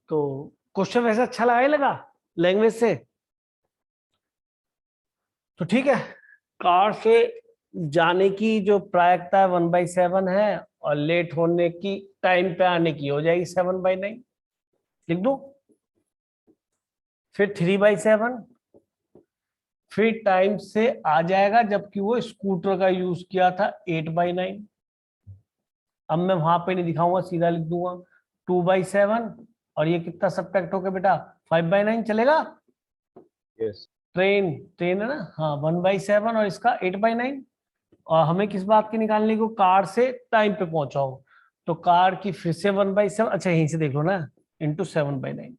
तो क्वेश्चन वैसे अच्छा लगा लैंग्वेज से, तो ठीक है। कार से जाने की जो प्रायिकता है 1/7 है, और लेट होने की टाइम पे आने की हो जाएगी 7/9, लिख दो। फिर 3/7 फिर टाइम से आ जाएगा, जबकि वो स्कूटर का यूज किया था 8/9। अब मैं वहां पे नहीं दिखाऊंगा, सीधा लिख दूंगा 2/7, और ये कितना सब्ट्रैक्ट हो गया बेटा 5/9 चलेगा। Yes. ट्रेन ट्रेन है ना, हाँ 1/7 और इसका 8/9। और हमें किस बात की निकालने को, कार से टाइम पे पहुंचाओ, तो कार की फिर से 1/7, अच्छा यहीं से देख लो ना, इंटू 7/9।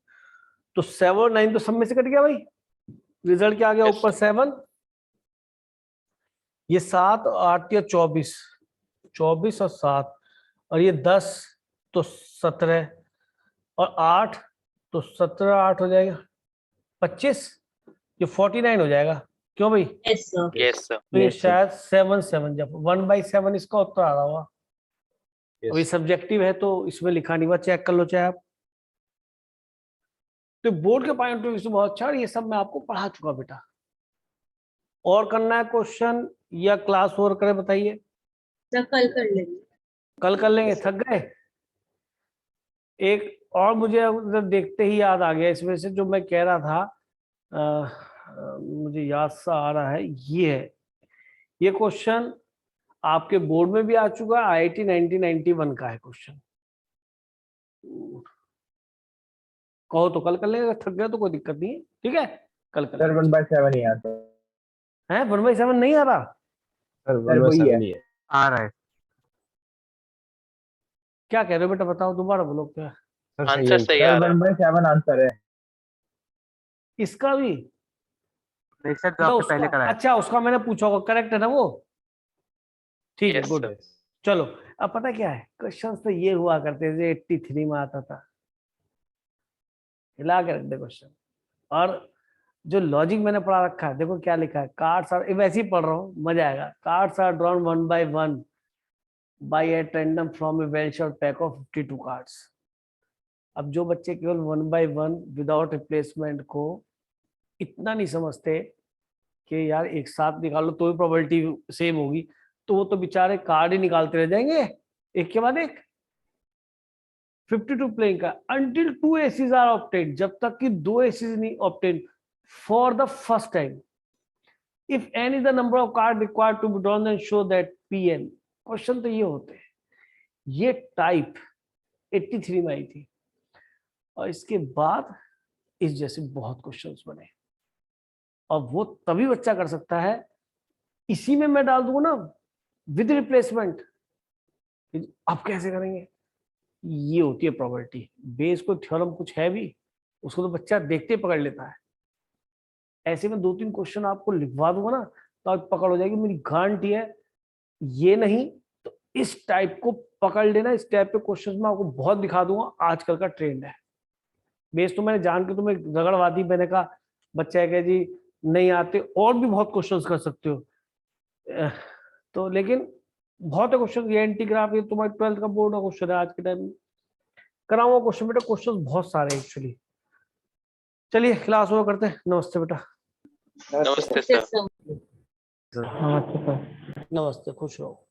तो 7/9 तो सब में से कट गया भाई, रिजल्ट क्या आ गया Yes, ऊपर 7, ये 7 8 या 24, 24 और 7, और ये 10 तो 17, और 8 तो 17 8 हो जाएगा 25, ये 49 हो जाएगा। क्यों भाई, Yes, sir. yes sir. तो ये Yes, sir. शायद 7/7, जब 1/7 इसका उत्तर आ रहा होगा। Yes. अभी सब्जेक्टिव है तो इसमें लिखा नहीं हुआ, चेक कर लो चाहे आप। तो बोर्ड के पॉइंट ऑफ व्यू से बहुत अच्छा, और ये सब मैं आपको पढ़ा चुका बेटा। और करना है क्वेश्चन या क्लास और करें बताइए। सर कल कर लेंगे। कल कर लेंगे, थक गए। एक और मुझे उधर देखते ही याद आ गया इसमें से, जो मैं कह रहा था, मुझे याद सा आ रहा है, ये है, ये क्वेश्चन आपके बोर्ड में भी आ चुका है, IIT 1991 का है क्वेश्चन। कहो तो कल कर लेंगे, थक गए तो कोई दिक्कत नहीं है, ठीक है कल कर सर लेंगे। 1/7 ही आता है 1/7 नहीं आ रहा, Sir, सर वही 1/7 है। ही है. आ रहा है। क्या कह रहे हो बेटा, बताओ दोबारा बोलो क्या Sir, सही आंसर answer. सही आ सर रहा है। 1/7 आंसर है। इसका भी। नहीं सर, जो तो आपने उसका, पहले कराया। अच्छा उसका मैंने पूछा होगा, करेक्ट है ना वो, ठीक है Yes, गुड। sir. चलो अब पता क्या है, क्वेश्चन तो ये हुआ करते थे 83 में आता था, हिला के रख दे क्वेश्चन। और जो लॉजिक मैंने पढ़ा रखा है, देखो क्या लिखा है, कार्ड्स आर, वैसे ही पढ़ रहा हूँ मजा आएगा, cards are drawn 1/1 by a random from a well shot pack of 52 cards. अब जो बच्चे केवल 1/1 विदाउट रिप्लेसमेंट को इतना नहीं समझते कि यार एक साथ निकालो तो ही प्रोबेबिलिटी सेम होगी, तो वो तो बेचारे कार्ड ही निकालते रह जाएंगे एक के बाद एक। 52 प्लेइंग का, अंटिल 2 एसेस आर ऑब्टेन्ड, जब तक कि 2 एसेस नहीं obtain for the first time, if any the number of card required to be drawn then show that PN। Question तो ये होते हैं, ये टाइप 83 में आई थी, और इसके बाद इस जैसे बहुत क्वेश्चंस बने, और वो तभी बच्चा कर सकता है, इसी में मैं डाल दूंगा ना विद रिप्लेसमेंट। आप कैसे करेंगे, ये होती है प्रोबेबिलिटी बेस, को थ्योरम कुछ है भी, उसको तो बच्चा देखते पकड़ लेता है। ऐसे में 2-3 क्वेश्चन आपको लिखवा दूंगा ना, तो आप पकड़ हो जाएगी, मेरी गारंटी है। ये नहीं तो इस टाइप को पकड़ लेना, इस टाइप पे क्वेश्चंस में आपको बहुत दिखा दूंगा, आजकल का ट्रेंड है। बेस तो मैंने जान के तुम्हें रगड़वादी, मैंने कहा बच्चा है जी नहीं आते, और भी बहुत क्वेश्चंस कर सकते हो, तो लेकिन बहुत है क्वेश्चन, ये एंटीग्राफ, ये तुम्हारे 12th का बोर्ड का क्वेश्चन है आज के टाइम में, कराऊंगा क्वेश्चन बेटा, क्वेश्चन बहुत सारे एक्चुअली। चलिए क्लास ओवर करते हैं, नमस्ते बेटा। नमस्ते सर। नमस्ते सर। नमस्ते, खुश रहो।